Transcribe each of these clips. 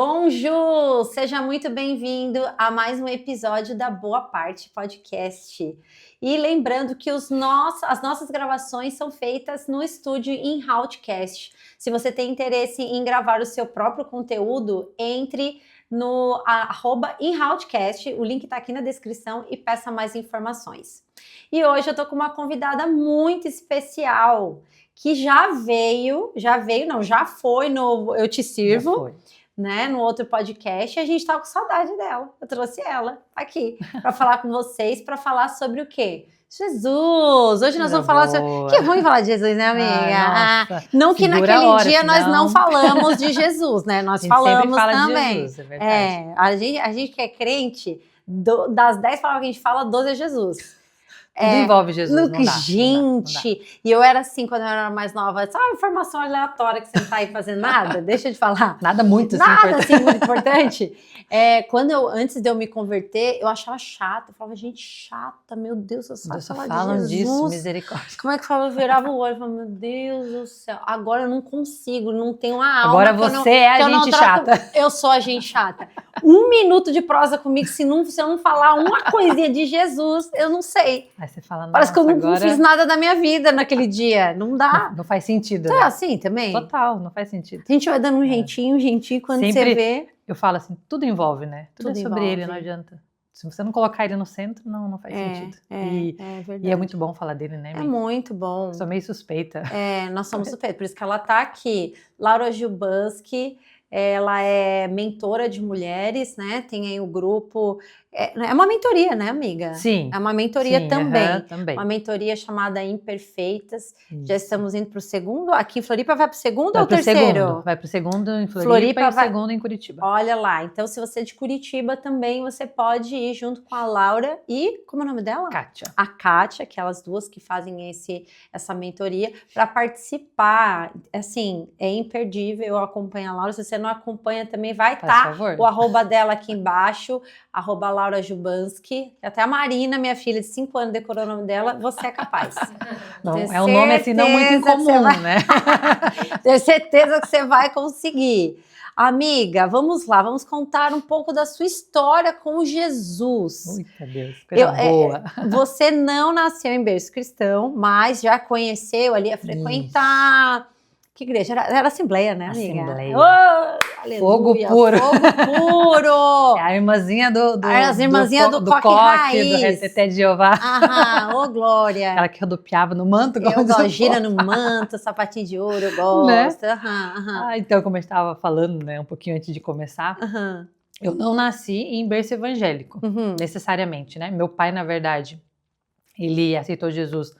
Bonjour! Seja muito bem-vindo a mais um episódio da Boa Parte Podcast. E lembrando que as nossas gravações são feitas no estúdio InHoutcast. Se você tem interesse em gravar o seu próprio conteúdo, entre no @InHoutcast, o link está aqui na descrição e peça mais informações. E hoje eu tô com uma convidada muito especial, que já foi no Eu Te Sirvo, né, no outro podcast, e a gente tava com saudade dela. Eu trouxe ela aqui para falar com vocês, para falar sobre o quê? Jesus! Hoje nós vamos falar sobre... Que ruim falar de Jesus, né, amiga? Não que naquele dia nós não falamos de Jesus, né? Nós falamos também. De Jesus, é verdade. A gente que é crente, das 10 palavras que a gente fala, 12 é Jesus. Tudo envolve Jesus, não dá. Gente, e eu era assim quando eu era mais nova, sabe, informação aleatória que você não tá aí fazendo nada, deixa de falar. Nada muito importante. Antes de eu me converter, eu achava chata, eu falava, gente, chata, meu Deus, eu só falam disso, misericórdia. Como é que fala? Eu virava o olho e falava, meu Deus do céu, agora eu não consigo, não tenho uma alma. Agora você é a gente chata. Eu sou a gente chata. 1 minuto de prosa comigo, se eu não falar uma coisinha de Jesus, eu não sei. Aí você fala, parece que eu não fiz nada da minha vida naquele dia. Não dá. Não faz sentido. Você é assim também? Total, não faz sentido. A gente vai dando um jeitinho, quando sempre você vê... Eu falo assim, tudo envolve, né? Tudo é sobre ele, não adianta. Se você não colocar ele no centro, não faz sentido. Verdade. E é muito bom falar dele, né, amiga? É muito bom. Sou meio suspeita. Nós somos suspeitos, por isso que ela tá aqui. Laura Jubanski, ela é mentora de mulheres, né? Tem aí o grupo... É uma mentoria, né, amiga? Sim. É uma mentoria também. Também. Uma mentoria chamada Imperfeitas. Isso. Já estamos indo para o segundo. Aqui em Floripa vai para o segundo ou terceiro? Vai para o segundo em Floripa e o segundo em Curitiba. Olha lá. Então, se você é de Curitiba também, você pode ir junto com a Laura e... Como é o nome dela? Kátia. A Kátia, aquelas duas que fazem essa mentoria, para participar. Assim, é imperdível. Eu acompanho a Laura. Se você não acompanha também, vai estar o @, dela aqui embaixo. @Laura Jubanski, até a Marina, minha filha de 5 anos, decorou o nome dela, você é capaz. Não, é um nome assim não muito incomum, né? Tenho certeza que você vai conseguir. Amiga, vamos lá, vamos contar um pouco da sua história com Jesus. Muita Deus, coisa boa. Você não nasceu em berço cristão, mas já conheceu ali a frequentar... Isso. Que igreja? Era Assembleia, né, amiga? Assembleia. Oh, fogo puro. Fogo puro. É a irmãzinha do Coque Raiz. Do Reteté de Jeová. Glória. Aquela que rodopiava no manto. Eu gosto, gira no manto, sapatinho de ouro, eu gosto. Né? Então, como eu estava falando, né, um pouquinho antes de começar, eu não nasci em berço evangélico, necessariamente, né? Meu pai, na verdade, ele aceitou Jesus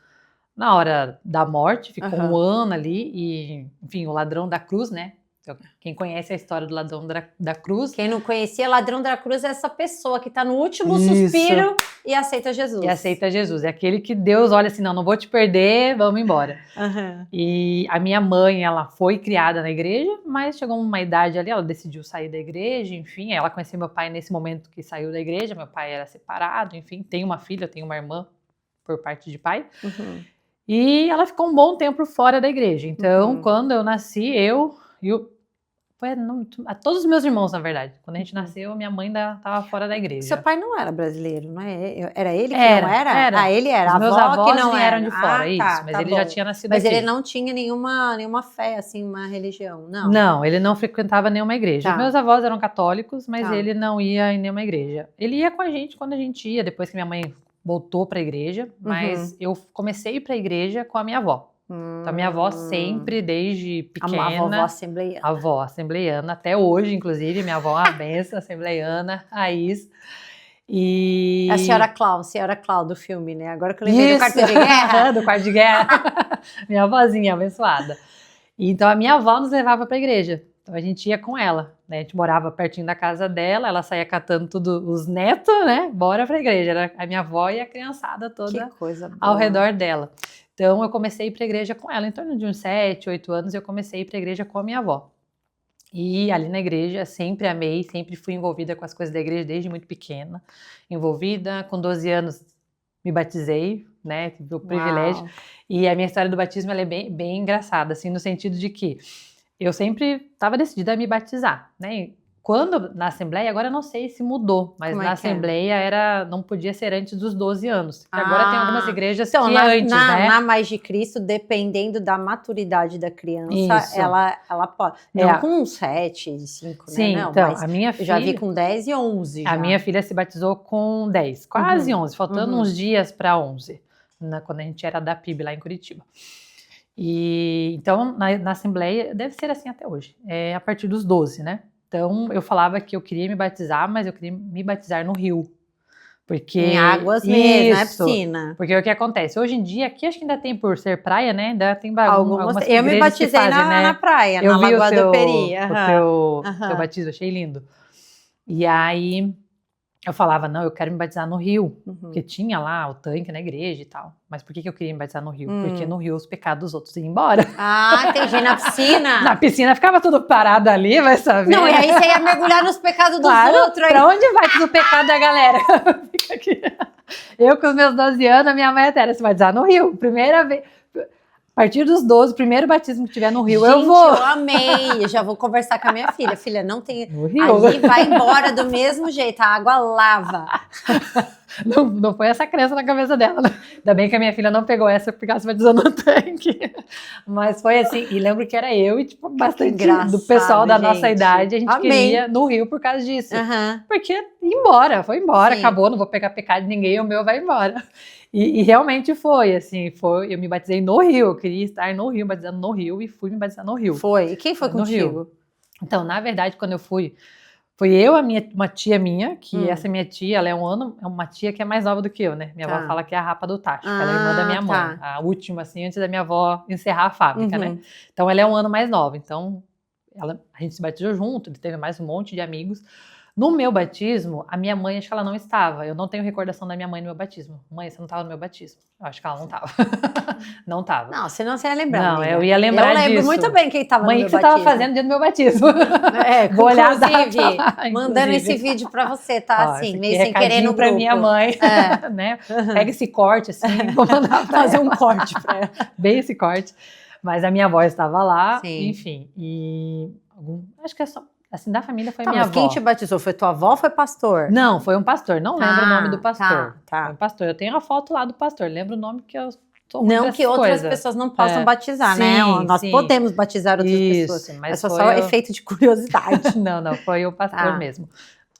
na hora da morte, ficou 1 ano ali e, enfim, o ladrão da cruz, né? Então, quem conhece a história do ladrão da cruz... Quem não conhecia, ladrão da cruz é essa pessoa que está no último suspiro e aceita Jesus. E aceita Jesus. É aquele que Deus olha assim, não vou te perder, vamos embora. E a minha mãe, ela foi criada na igreja, mas chegou uma idade ali, ela decidiu sair da igreja, enfim. Ela conheceu meu pai nesse momento que saiu da igreja, meu pai era separado, enfim. Tem uma filha, tem uma irmã por parte de pai. E ela ficou um bom tempo fora da igreja. Então, quando eu nasci, todos os meus irmãos, na verdade. Quando a gente nasceu, minha mãe ainda estava fora da igreja. Seu pai não era brasileiro, não é? Era ele que não era? Ele era. Os meus avós que não eram de fora, isso. Mas ele já tinha nascido aqui. Mas ele não tinha nenhuma fé, assim, uma religião, não? Não, ele não frequentava nenhuma igreja. Meus avós eram católicos, mas ele não ia em nenhuma igreja. Ele ia com a gente quando a gente ia, depois que minha mãe voltou para a igreja, mas eu comecei a ir para a igreja com a minha avó. Então, a minha avó sempre, desde pequena... A vovó assembleiana. A avó assembleiana, até hoje, inclusive, minha avó é uma benção, assembleiana, raiz. E... A senhora Clau do filme, né? Agora que eu lembrei do quarto de guerra. Do quarto de guerra. Minha avózinha abençoada. Então, a minha avó nos levava para a igreja. Então, a gente ia com ela, né? A gente morava pertinho da casa dela, ela saía catando tudo, os netos, né? Bora pra igreja. Era a minha avó e a criançada toda ao redor dela. Então, eu comecei a ir pra igreja com ela. Em torno de uns 7, 8 anos, eu comecei a ir pra igreja com a minha avó. E ali na igreja, sempre amei, sempre fui envolvida com as coisas da igreja desde muito pequena. Envolvida, com 12 anos, me batizei, né? Tive o privilégio. E a minha história do batismo, ela é bem engraçada, assim, no sentido de que eu sempre estava decidida a me batizar, né? Quando na Assembleia, agora eu não sei se mudou, mas Como é na que é? Assembleia não podia ser antes dos 12 anos. Porque agora tem algumas igrejas então, que é antes, né? Na Mais de Cristo, dependendo da maturidade da criança, Isso. ela pode. Não com 7, 5, Sim, né? Não, então, mas a minha eu já vi filha, com 10 e 11 já. a minha filha se batizou com 10, quase 11, faltando uns dias para 11, quando a gente era da PIB lá em Curitiba. E então, na Assembleia, deve ser assim até hoje, a partir dos 12, né? Então, eu falava que eu queria me batizar, mas eu queria me batizar no rio. Porque, em águas mesmo, não é piscina. Porque o que acontece? Hoje em dia, aqui acho que ainda tem, por ser praia, né? Ainda tem Algumas igrejas eu me batizei que fazem, né? na praia, Eu na vi Lagoa do Peri. o teu batismo, achei lindo. E aí, eu falava, não, eu quero me batizar no rio, porque tinha lá o tanque na igreja e tal. Mas por que eu queria me batizar no rio? Porque no rio os pecados dos outros iam embora. Ah, entendi, na piscina. Na piscina ficava tudo parado ali, vai saber. Não, e aí você ia mergulhar nos pecados dos outros. Aí. Pra onde vai tudo o pecado da galera? Fica aqui. Eu com os meus 12 anos, a minha mãe era se batizar no rio. Primeira vez... A partir dos 12, primeiro batismo que tiver no rio, gente, eu vou. Eu amei. Eu já vou conversar com a minha filha. Filha, não tem... No rio. Ali vai embora do mesmo jeito, a água lava. Não foi essa crença na cabeça dela. Né? Ainda bem que a minha filha não pegou essa porque ela se batizou no tanque. Mas foi assim, e lembro que era eu e tipo, bastante do pessoal da nossa idade, a gente queria no rio por causa disso. Porque foi embora, sim. Acabou, não vou pegar pecado de ninguém, o meu vai embora. E realmente foi, assim, eu me batizei no rio, eu queria estar no rio, batizando no rio, e fui me batizar no rio. Foi, e quem foi contigo? Então, na verdade, quando eu fui, foi eu, uma tia minha, que essa minha tia, ela é uma tia que é mais nova do que eu, né? Minha avó fala que é a rapa do tacho, que ela é irmã da minha mãe, a última, assim, antes da minha avó encerrar a fábrica, né? Então, ela é um ano mais nova, então, a gente se batizou junto, teve mais um monte de amigos. No meu batismo, a minha mãe, acho que ela não estava. Eu não tenho recordação da minha mãe no meu batismo. Mãe, você não estava no meu batismo. Eu acho que ela não estava. Não estava. Não, você não ia lembrar. Não, amiga. Eu ia lembrar disso. Eu lembro muito bem quem estava no meu batismo. Mãe, o que você estava fazendo no dia do meu batismo? Vou olhar mandando esse vídeo para você, tá? Ó, assim, meio sem querer no grupo. Pra minha mãe, né? Pega esse corte, assim, vou mandar pra fazer um corte pra ela. Bem esse corte. Mas a minha avó estava lá, sim. Enfim. Acho que é só... Assim, da família foi minha avó. Mas quem te batizou? Foi tua avó ou foi pastor? Não, foi um pastor. Não lembro o nome do pastor. Tá. Foi um pastor. Eu tenho a foto lá do pastor. Lembro o nome que eu sou não que outras pessoas não possam batizar, sim, né? Nós podemos batizar outras pessoas. Mas só efeito de curiosidade. Não, foi o pastor mesmo.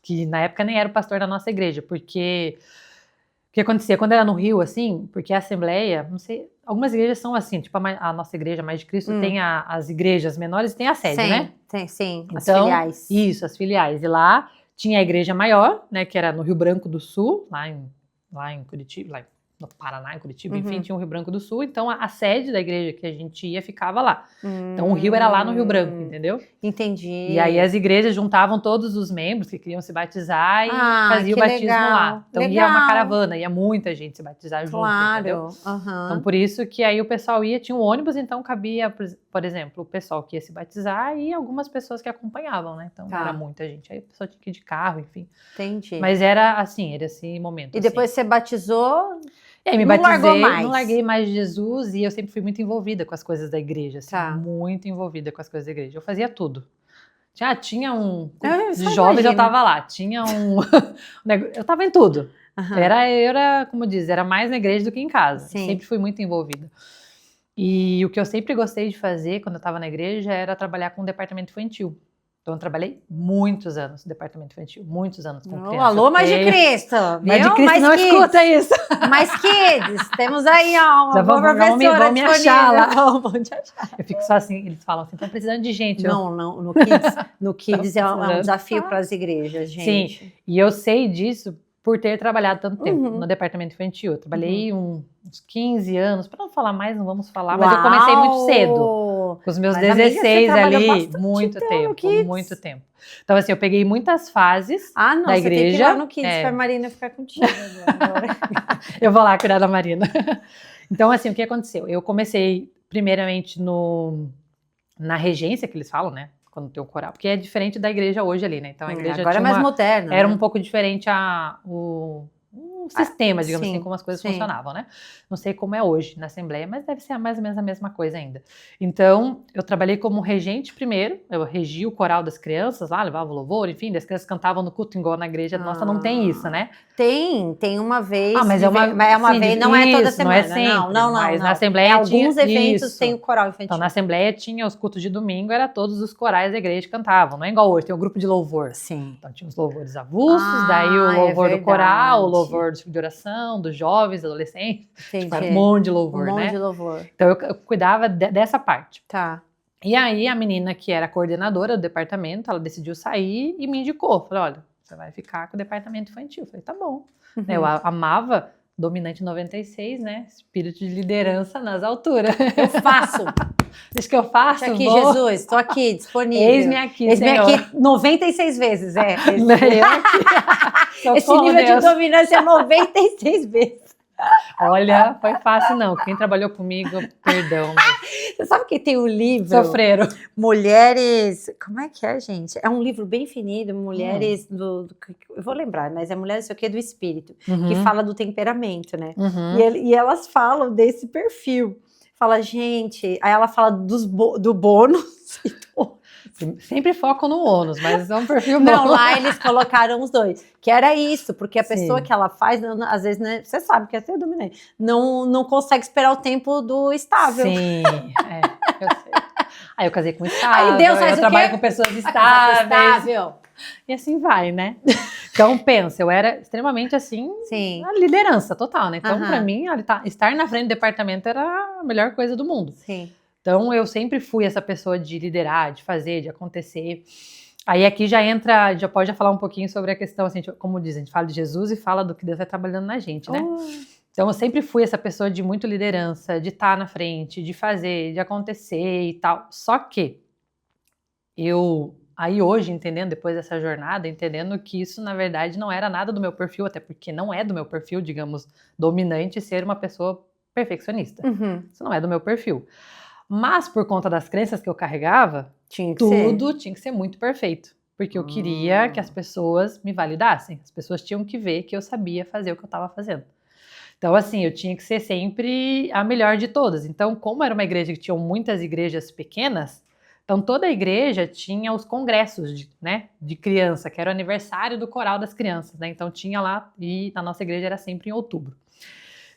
Que na época nem era o pastor da nossa igreja, porque... O que acontecia? Quando era no Rio, assim, porque a Assembleia, não sei, algumas igrejas são assim, tipo a nossa igreja Mais de Cristo tem as igrejas menores e tem a sede, né? Sim, então, as filiais. Isso, as filiais. E lá tinha a igreja maior, né, que era no Rio Branco do Sul, lá em Curitiba, lá no Paraná, em Curitiba, enfim, tinha o Rio Branco do Sul, então a sede da igreja que a gente ia ficava lá. Então o rio era lá no Rio Branco, entendeu? Entendi. E aí as igrejas juntavam todos os membros que queriam se batizar e faziam o batismo lá. Então ia uma caravana, ia muita gente se batizar junto, entendeu? Então por isso que aí o pessoal tinha um ônibus, então cabia, por exemplo, o pessoal que ia se batizar e algumas pessoas que acompanhavam, né? Então era muita gente, aí a pessoa tinha que ir de carro, enfim. Entendi. Mas era assim, era esse momento. E depois você batizou... E aí me batizei, não larguei mais de Jesus e eu sempre fui muito envolvida com as coisas da igreja, assim, muito envolvida com as coisas da igreja. Eu fazia tudo. Tinha de jovens eu tava lá, tinha eu tava em tudo. Era, como diz, era mais na igreja do que em casa. Sempre fui muito envolvida. E o que eu sempre gostei de fazer quando eu tava na igreja era trabalhar com o departamento infantil. Então, eu trabalhei muitos anos no departamento infantil, muitos anos com criança. Alô, Mais de Cristo! Mais de Cristo não escuta isso! Mais Kids! Temos aí, ó, uma boa professora vão me achar lá. Vão te achar. Eu fico só assim, eles falam assim, estão precisando de gente. Não, no Kids é um desafio para as igrejas, gente. Sim, e eu sei disso por ter trabalhado tanto tempo no departamento infantil. Eu trabalhei uns 15 anos, para não falar mais, não vamos falar, mas eu comecei muito cedo. Com os meus 16 ali, muito tempo. Então, assim, eu peguei muitas fases da igreja. Você tem que ir lá no Kids pra Marina ficar contigo agora. Eu vou lá cuidar da Marina. Então, assim, o que aconteceu? Eu comecei, primeiramente, na regência, que eles falam, né? Quando tem o coral, porque é diferente da igreja hoje ali, né? Então, a igreja agora é mais moderna. Era um pouco diferente um sistema, digamos sim, assim, como as coisas sim. funcionavam, né? Não sei como é hoje na Assembleia, mas deve ser mais ou menos a mesma coisa ainda. Então, eu trabalhei como regente primeiro, eu regi o coral das crianças lá, levava o louvor, enfim, as crianças cantavam no culto, igual na igreja nossa não tem isso, né? Tem uma vez. Mas é uma vez, não é toda isso, semana. não é sempre, Não. mas na Assembleia Alguns tinha eventos isso. tem o coral infantil. Então, na Assembleia tinha os cultos de domingo, era todos os corais da igreja que cantavam, não é igual hoje, tem um grupo de louvor. Sim. Então, tinha os louvores avulsos, daí o louvor do coral, o louvor de oração, dos jovens, adolescentes. Tipo, era um monte de louvor, né? Um monte de louvor. Então, eu cuidava dessa parte. Tá. E aí, a menina que era coordenadora do departamento, ela decidiu sair e me indicou. Falei, olha, você vai ficar com o departamento infantil. Eu falei, tá bom. Uhum. Eu amava Dominante 96, né? Espírito de liderança nas alturas. Eu faço. Diz que eu faço, aqui, Jesus, estou aqui, disponível. Eis-me aqui, Eis-me aqui 96 vezes, é. Eu aqui. Esse nível de dominância é 96 vezes. Olha, foi fácil não. Quem trabalhou comigo, perdão. Mas... Você sabe que tem um livro... Sofreram. Mulheres... Como é que é, gente? É um livro bem finido, Mulheres do... Eu vou lembrar, mas é Mulheres, sei o quê, do Espírito, que fala do temperamento, né? E elas falam desse perfil. Fala, gente... Aí ela fala do bônus e do... Sempre focam no ônus, mas é um perfil bom. Não, lá eles colocaram os dois. Que era isso, porque a pessoa que ela faz, às vezes, né, você sabe que é ser dominante, não consegue esperar o tempo do estável. Sim, eu sei. Aí eu casei com estável, aí Deus faz eu trabalho com pessoas estáveis. E assim vai, né? Então, pensa, eu era extremamente, assim, a liderança total, né? Então, pra mim, estar na frente do departamento era a melhor coisa do mundo. Sim. Então, eu sempre fui essa pessoa de liderar, de fazer, de acontecer. Aí aqui já pode falar um pouquinho sobre a questão, assim, como diz, a gente fala de Jesus e fala do que Deus vai trabalhando na gente, né? Então, eu sempre fui essa pessoa de muito liderança, de estar na frente, de fazer, de acontecer e tal. Só que aí hoje, entendendo, depois dessa jornada, entendendo que isso, na verdade, não era nada do meu perfil, até porque não é do meu perfil, digamos, dominante ser uma pessoa perfeccionista. Isso não é do meu perfil. Mas, por conta das crenças que eu carregava, tudo tinha que ser muito perfeito. Porque eu queria que as pessoas me validassem. As pessoas tinham que ver que eu sabia fazer o que eu estava fazendo. Então, assim, eu tinha que ser sempre a melhor de todas. Então, como era uma igreja que tinha muitas igrejas pequenas, então toda a igreja tinha os congressos de criança, que era o aniversário do coral das crianças, né? Então, tinha lá, e na nossa igreja era sempre em outubro.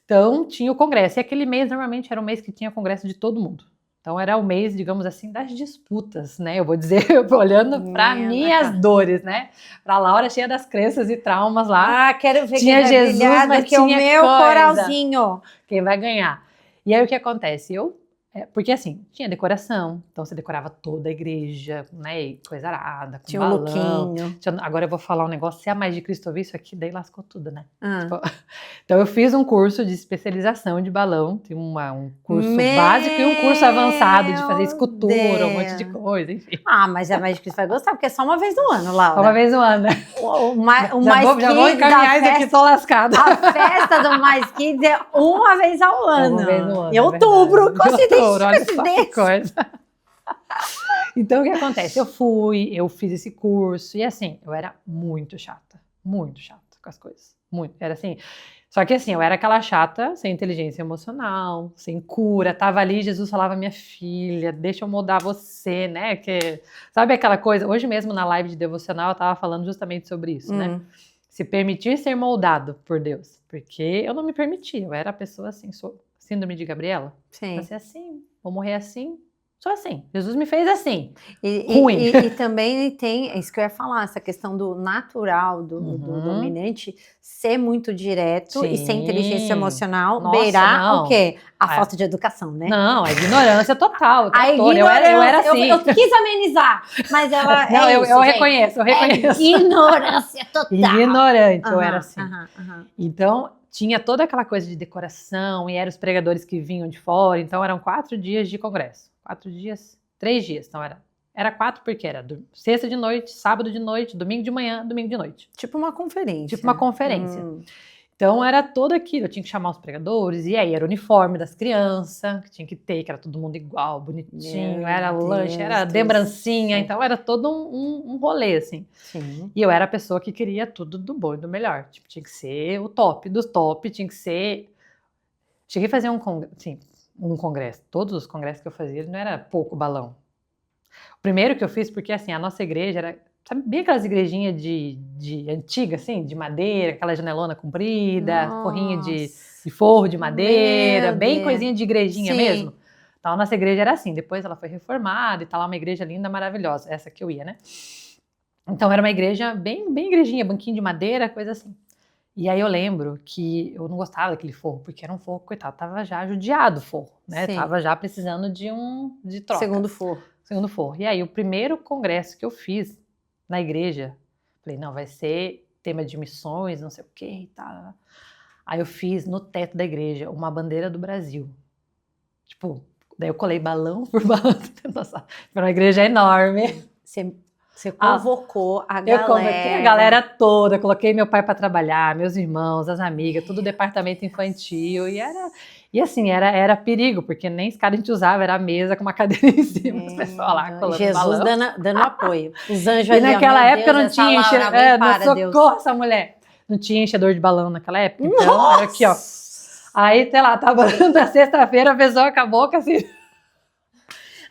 Então, tinha o congresso. E aquele mês, normalmente, era um mês que tinha congresso de todo mundo. Então, era o mês, digamos assim, das disputas, né? Eu vou dizer, olhando para minhas dores, né? Para Laura, cheia das crenças e traumas lá. Ah, quero ver tinha quem Jesus, vai brilhar, mas que é o meu coralzinho. Quem vai ganhar? E aí, o que acontece? Porque assim, tinha decoração, então você decorava toda a igreja, né, e coisa arada, com tinha balão. Um lookinho. Agora eu vou falar um negócio, se a mais de Cristo ouvir isso aqui, daí lascou tudo, né? Tipo, então eu fiz um curso de especialização de balão, tem um curso básico e um curso avançado de fazer escultura, um monte de coisa, enfim. Mas a mais de Cristo vai gostar, porque é só uma vez no ano, Laura. Só uma vez no ano, né? Já vou encaminhar isso aqui, tô lascada. A festa do Mais Kids é uma vez ao ano. Uma vez no ano. Em outubro, coincidência. Olha só que coisa. Então, o que acontece? Eu fiz esse curso e assim, eu era muito chata com as coisas. Muito. Era assim. Só que assim, eu era aquela chata, sem inteligência emocional, sem cura. Tava ali, Jesus falava, minha filha, deixa eu moldar você, né? Sabe aquela coisa? Hoje mesmo na live de devocional eu tava falando justamente sobre isso, né? Se permitir ser moldado por Deus. Porque eu não me permitia. Eu era a pessoa assim, sou síndrome de Gabriela. Sim. Vou ser assim, vou morrer assim. Sou assim. Jesus me fez assim. Ruim. E também tem, isso que eu ia falar, essa questão do natural, do dominante, ser muito direto e sem inteligência emocional, beirar o quê? A falta de educação, né? Não, a ignorância total. Eu era assim. Eu quis amenizar, mas ela não, é eu reconheço. Ignorância total. Ignorante, eu era assim. Então, tinha toda aquela coisa de decoração e eram os pregadores que vinham de fora. Então, eram 4 dias de congresso. 3 dias. Então, era 4 porque era sexta de noite, sábado de noite, domingo de manhã, domingo de noite. Tipo uma conferência. Tipo uma conferência. Então era todo aquilo, eu tinha que chamar os pregadores, e aí era o uniforme das crianças, que tinha que ter, que era todo mundo igual, bonitinho, Meu era o lanche, era Deus lembrancinha, do céu. então era todo um rolê, assim. Sim. E eu era a pessoa que queria tudo do bom e do melhor, tipo, tinha que ser o top dos top, tinha que ser... Cheguei a fazer um congresso, todos os congressos que eu fazia, não era pouco balão. O primeiro que eu fiz, porque assim, a nossa igreja era, sabe, bem aquelas igrejinhas de antiga, assim, de madeira, aquela janelona comprida, forrinho de forro de madeira, Meu bem Deus. coisinha de igrejinha Sim. mesmo. Então a nossa igreja era assim, depois ela foi reformada e tá lá uma igreja linda, maravilhosa, essa que eu ia, né? Então era uma igreja bem igrejinha, banquinho de madeira, coisa assim. E aí eu lembro que eu não gostava daquele forro, porque era um forro, coitado, tava já judiado o forro, né? Sim. Tava já precisando de troca. Segundo forro. Segundo forro. E aí o primeiro congresso que eu fiz na igreja, falei, não, vai ser tema de missões, não sei o que e tal. Aí eu fiz no teto da igreja uma bandeira do Brasil. Tipo, daí eu colei balão por balão. Nossa, era uma igreja enorme. Você convocou a galera. Eu convoquei a galera toda, coloquei meu pai para trabalhar, meus irmãos, as amigas, tudo departamento infantil. E assim, era perigo, porque nem escada a gente usava, era a mesa com uma cadeira em cima, os pessoal lá colando Jesus balão. dando apoio. Os anjos E ali, naquela ó, meu época Deus, não tinha essa Laura, vem para, Deus. socorro essa mulher. Não tinha enchedor de balão naquela época, então era aqui, ó. Aí, sei lá, tava na sexta-feira, a pessoa acabou com assim...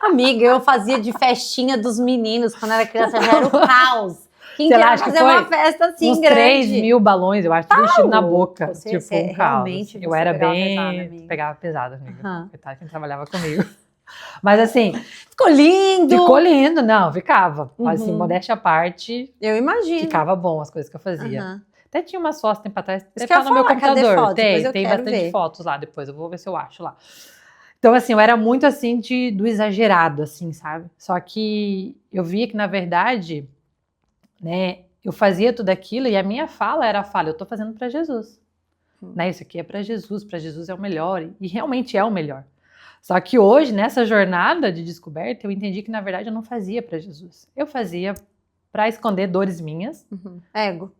Amiga, eu fazia de festinha dos meninos quando era criança, já era o caos. Quem Sei lá, queria acho que fazer foi uma festa assim uns grande? 3.000 balões, eu acho, tudo enchido na boca. Você tipo, um caos. realmente Eu você era pegava bem... pesado, amiga. Pegava pesado, amiga. Aham. Coitada quem trabalhava comigo. Mas assim, Ficou lindo! ficou lindo. Não, ficava. Mas assim, Uhum. modéstia à parte, Eu imagino. ficava bom as coisas que eu fazia. Aham. Até tinha umas fotos tempo atrás, Isso deve que eu estar ia no meu falar, cadê computador. foto? Depois eu Tem quero bastante ver. fotos lá depois, eu vou ver se eu acho lá. Então, assim, eu era muito, assim, do exagerado, assim, sabe? Só que eu via que, na verdade, né, eu fazia tudo aquilo e a minha fala era a fala, eu tô fazendo para Jesus. Né? Isso aqui é para Jesus é o melhor, e realmente é o melhor. Só que hoje, nessa jornada de descoberta, eu entendi que, na verdade, eu não fazia para Jesus. Eu fazia para esconder dores minhas. Uhum. Ego.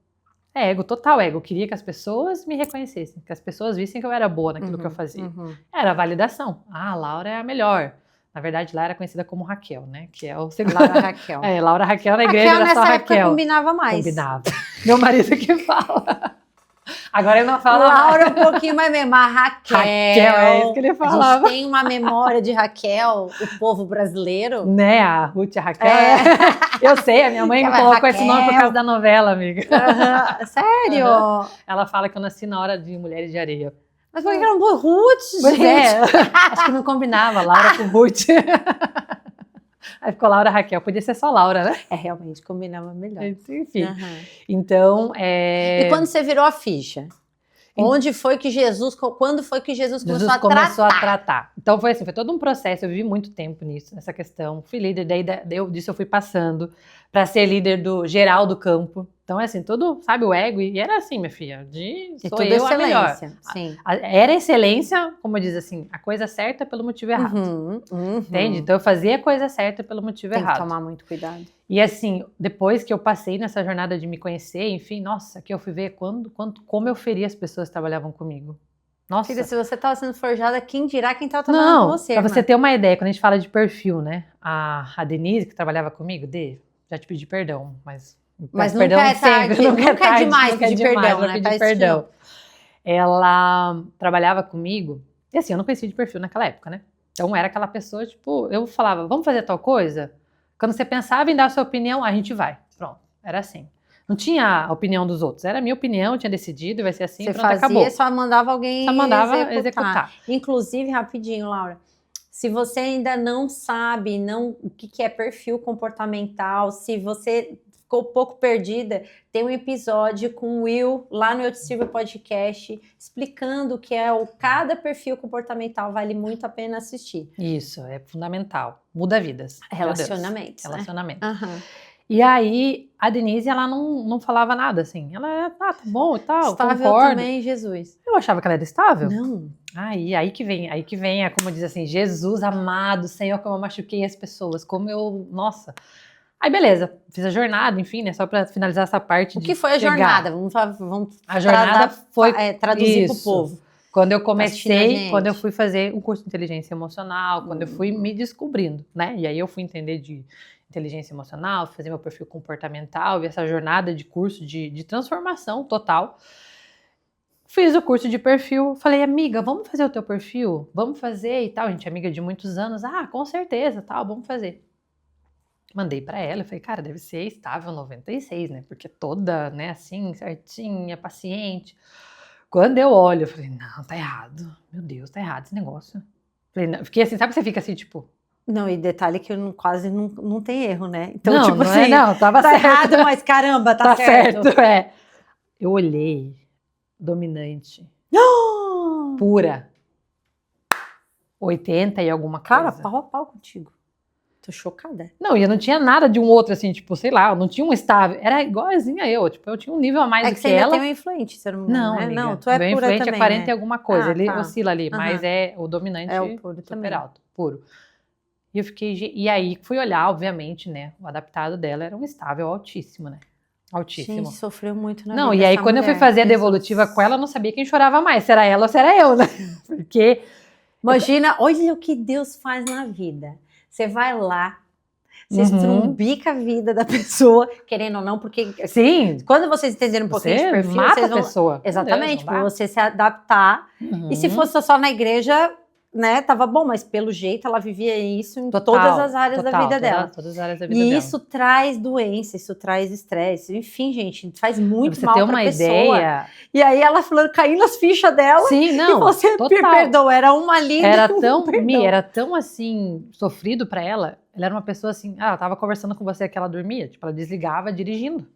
Ego, total ego. Eu queria que as pessoas me reconhecessem, que as pessoas vissem que eu era boa naquilo que eu fazia. Uhum. Era a validação. Ah, a Laura é a melhor. Na verdade, lá era conhecida como Raquel, né? Que é o segundo. Laura Raquel. Laura Raquel na igreja Raquel era só nessa época Raquel. combinava mais. Combinava. Meu marido que fala. Agora ele não fala Laura um pouquinho mais mesmo, a Raquel. Raquel, é isso que ele A falava. gente tem uma memória de Raquel, o povo brasileiro. Né, a Ruth, a Raquel. É. Eu sei, a minha mãe me Aquela colocou esse nome por Raquel. causa da novela, amiga. Uhum. Sério? Ela fala que eu nasci na hora de Mulheres de Areia. Mas por que era um Ruth, Pois gente? é, acho que não combinava, Laura com Ruth. Aí ficou Laura Raquel, podia ser só Laura, né? É, realmente, combinava melhor. Enfim, Uhum. então... E quando você virou a ficha? Quando foi que Jesus começou a tratar? Então foi assim, foi todo um processo, eu vivi muito tempo nisso, nessa questão. Fui líder, daí disso eu fui passando para ser líder geral do campo. Então é assim, todo, sabe, o ego, e era assim, minha filha, sou eu a melhor. Sim. Era excelência, como diz assim, a coisa certa pelo motivo errado. Entende? Então eu fazia a coisa certa pelo motivo errado. Tem que tomar muito cuidado. E assim, depois que eu passei nessa jornada de me conhecer, enfim, nossa, que eu fui ver como eu feria as pessoas que trabalhavam comigo. Nossa. Filha, se você estava sendo forjada, quem dirá quem estava trabalhando com você? Pra você ter uma ideia, quando a gente fala de perfil, né? A Denise, que trabalhava comigo, já te pedi perdão, mas nunca perdão é tarde, sempre, nunca é demais pedir perdão, né? Pedir perdão. Ela trabalhava comigo, e assim, eu não conhecia de perfil naquela época, né? Então era aquela pessoa, tipo, eu falava, vamos fazer tal coisa? Quando você pensava em dar a sua opinião, a gente vai. Pronto, era assim. Não tinha a opinião dos outros, era a minha opinião, eu tinha decidido, vai ser assim, você pronto, fazia, acabou. Só mandava alguém executar. Inclusive, rapidinho, Laura, se você ainda não sabe o que é perfil comportamental, se você ficou um pouco perdida, tem um episódio com o Will lá no Eu Te Sirvo Podcast explicando o que é cada perfil comportamental, vale muito a pena assistir. Isso, é fundamental, muda vidas. Relacionamentos, Relacionamento. Uhum. E aí, a Denise, ela não falava nada, assim. Ela era, tá bom e tal, estável concordo. Também, Jesus. Eu achava que ela era estável. Não. Aí que vem, como diz assim, Jesus amado, Senhor, como eu machuquei as pessoas, como eu, nossa. Aí, beleza, fiz a jornada, enfim, né? Só para finalizar essa parte. O que foi a jornada? Vamos a jornada foi traduzir para o isso. povo. Quando eu comecei, Tá, quando eu fui fazer um curso de inteligência emocional, quando eu fui Uhum. me descobrindo, né? E aí eu fui entender de inteligência emocional, fazer meu perfil comportamental e essa jornada de curso de transformação total. Fiz o curso de perfil, falei, amiga, vamos fazer o teu perfil? Vamos fazer e tal. A gente é amiga de muitos anos. Ah, com certeza, tal, vamos fazer. Mandei pra ela, falei, cara, deve ser estável 96, né? Porque toda, né, assim, certinha, paciente. Quando eu olho, eu falei, não, tá errado. Meu Deus, tá errado esse negócio. Falei, não, fiquei assim, sabe que você fica assim, tipo... Não, e detalhe que quase não tem erro, né? Então, não, tipo não assim, não, tava tá certo. errado, mas caramba, tá certo. É. Eu olhei, dominante, pura, 80 e alguma coisa. Cara, pau a pau contigo. Tô chocada. Não, e eu não tinha nada de um outro, assim, tipo, sei lá, eu não tinha um estável. Era igualzinha eu, tipo, eu tinha um nível a mais do É que que você ainda ela. tem um influente, você não, Não, né? amiga, Não, tu é meu pura influente também, é 40 e né? alguma coisa, ele Tá. oscila ali, mas é o dominante É o puro super também. alto, puro. E eu fiquei, e aí fui olhar, obviamente, né, o adaptado dela era um estável altíssimo, né? Altíssimo. Gente, sofreu muito na Não, vida e aí essa quando eu fui mulher, fazer a Jesus. devolutiva com ela, eu não sabia quem chorava mais, se era ela ou se era eu, né? Porque... Imagina, olha o que Deus faz na vida. Você vai lá, você estrumbica a vida da pessoa, querendo ou não, porque sim, quando vocês entenderem um pouquinho de perfil, mata vocês vão... a pessoa. Exatamente, Meu Deus, para você se adaptar. E se fosse só na igreja, né, tava bom, mas pelo jeito ela vivia isso em todas as áreas da vida dela. Todas as áreas da vida E dela. isso traz doença, isso traz estresse, enfim, gente, faz muito você mal ter pra uma pessoa. Ideia... E aí ela falando, caindo as fichas dela. Sim, não, e você perdoa, era uma linda. Era tão assim, sofrido pra ela. Ela era uma pessoa assim, ela tava conversando com você que ela dormia, tipo, ela desligava dirigindo.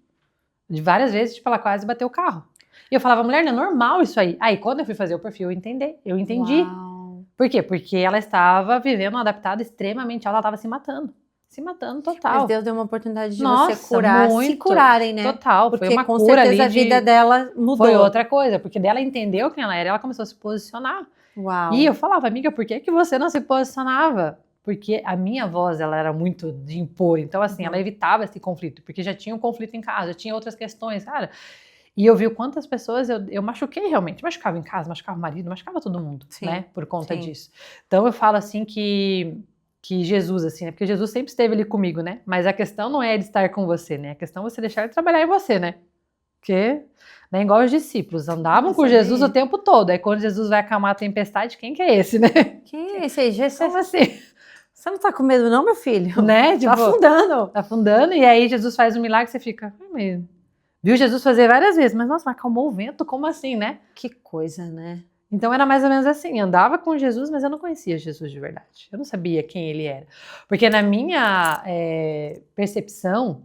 De várias vezes, tipo, ela quase bateu o carro. E eu falava, mulher, não é normal isso aí. Aí, quando eu fui fazer o perfil, eu entendi. Uau. Por quê? Porque ela estava vivendo uma adaptada extremamente alta, ela estava se matando. Se matando total. Mas Deus deu uma oportunidade de Nossa, você curar, muito, se curarem, né? Total, porque foi uma com cura certeza ali a vida dela mudou. Foi outra coisa, porque dela entendeu quem ela era, ela começou a se posicionar. Uau. E eu falava, amiga, por que você não se posicionava? Porque a minha voz, ela era muito de impor, então assim, ela evitava esse conflito, porque já tinha um conflito em casa, já tinha outras questões, cara. E eu vi quantas pessoas eu machuquei realmente, machucava em casa, machucava o marido, machucava todo mundo, né, por conta disso. Então eu falo assim que Jesus, assim, né, porque Jesus sempre esteve ali comigo, né, mas a questão não é ele estar com você, né, a questão é você deixar ele trabalhar em você, né, porque, né, igual os discípulos, andavam com Jesus o tempo todo, aí quando Jesus vai acalmar a tempestade, quem que é esse, né? Quem é esse aí? Como assim? Você não tá com medo não, meu filho? Né? Tipo, tá afundando. Tá afundando, e aí Jesus faz um milagre, você fica, viu Jesus fazer várias vezes, mas nossa, acalmou o vento, como assim, né? Que coisa, né? Então era mais ou menos assim, andava com Jesus, mas eu não conhecia Jesus de verdade. Eu não sabia quem ele era. Porque na minha percepção,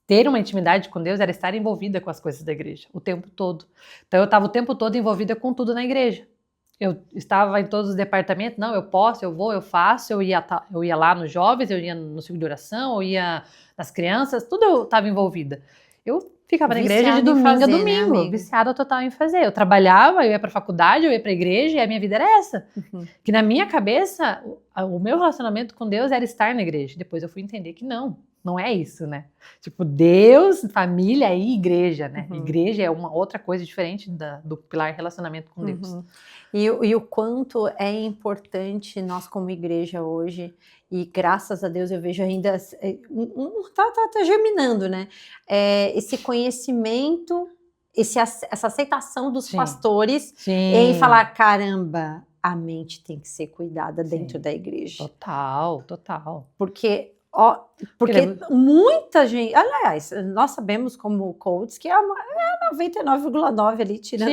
ter uma intimidade com Deus era estar envolvida com as coisas da igreja, o tempo todo. Então eu estava o tempo todo envolvida com tudo na igreja. Eu estava em todos os departamentos, não, eu posso, eu vou, eu faço, eu ia lá nos jovens, eu ia no ciclo de oração, eu ia nas crianças, tudo eu estava envolvida. Eu ficava na igreja de domingo a domingo, viciada total em fazer. Eu trabalhava, eu ia para a faculdade, eu ia para a igreja, e a minha vida era essa. Que na minha cabeça, o meu relacionamento com Deus era estar na igreja. Depois eu fui entender que não é isso, né? Tipo, Deus, família e igreja, né? Igreja é uma outra coisa diferente do pilar relacionamento com Deus. E o quanto é importante nós como igreja hoje, e graças a Deus eu vejo ainda, tá germinando, né? Esse conhecimento, essa aceitação dos pastores em falar, caramba, a mente tem que ser cuidada dentro da igreja. Total. Porque muita gente, aliás, nós sabemos como coaches que é 99,9 ali, tirando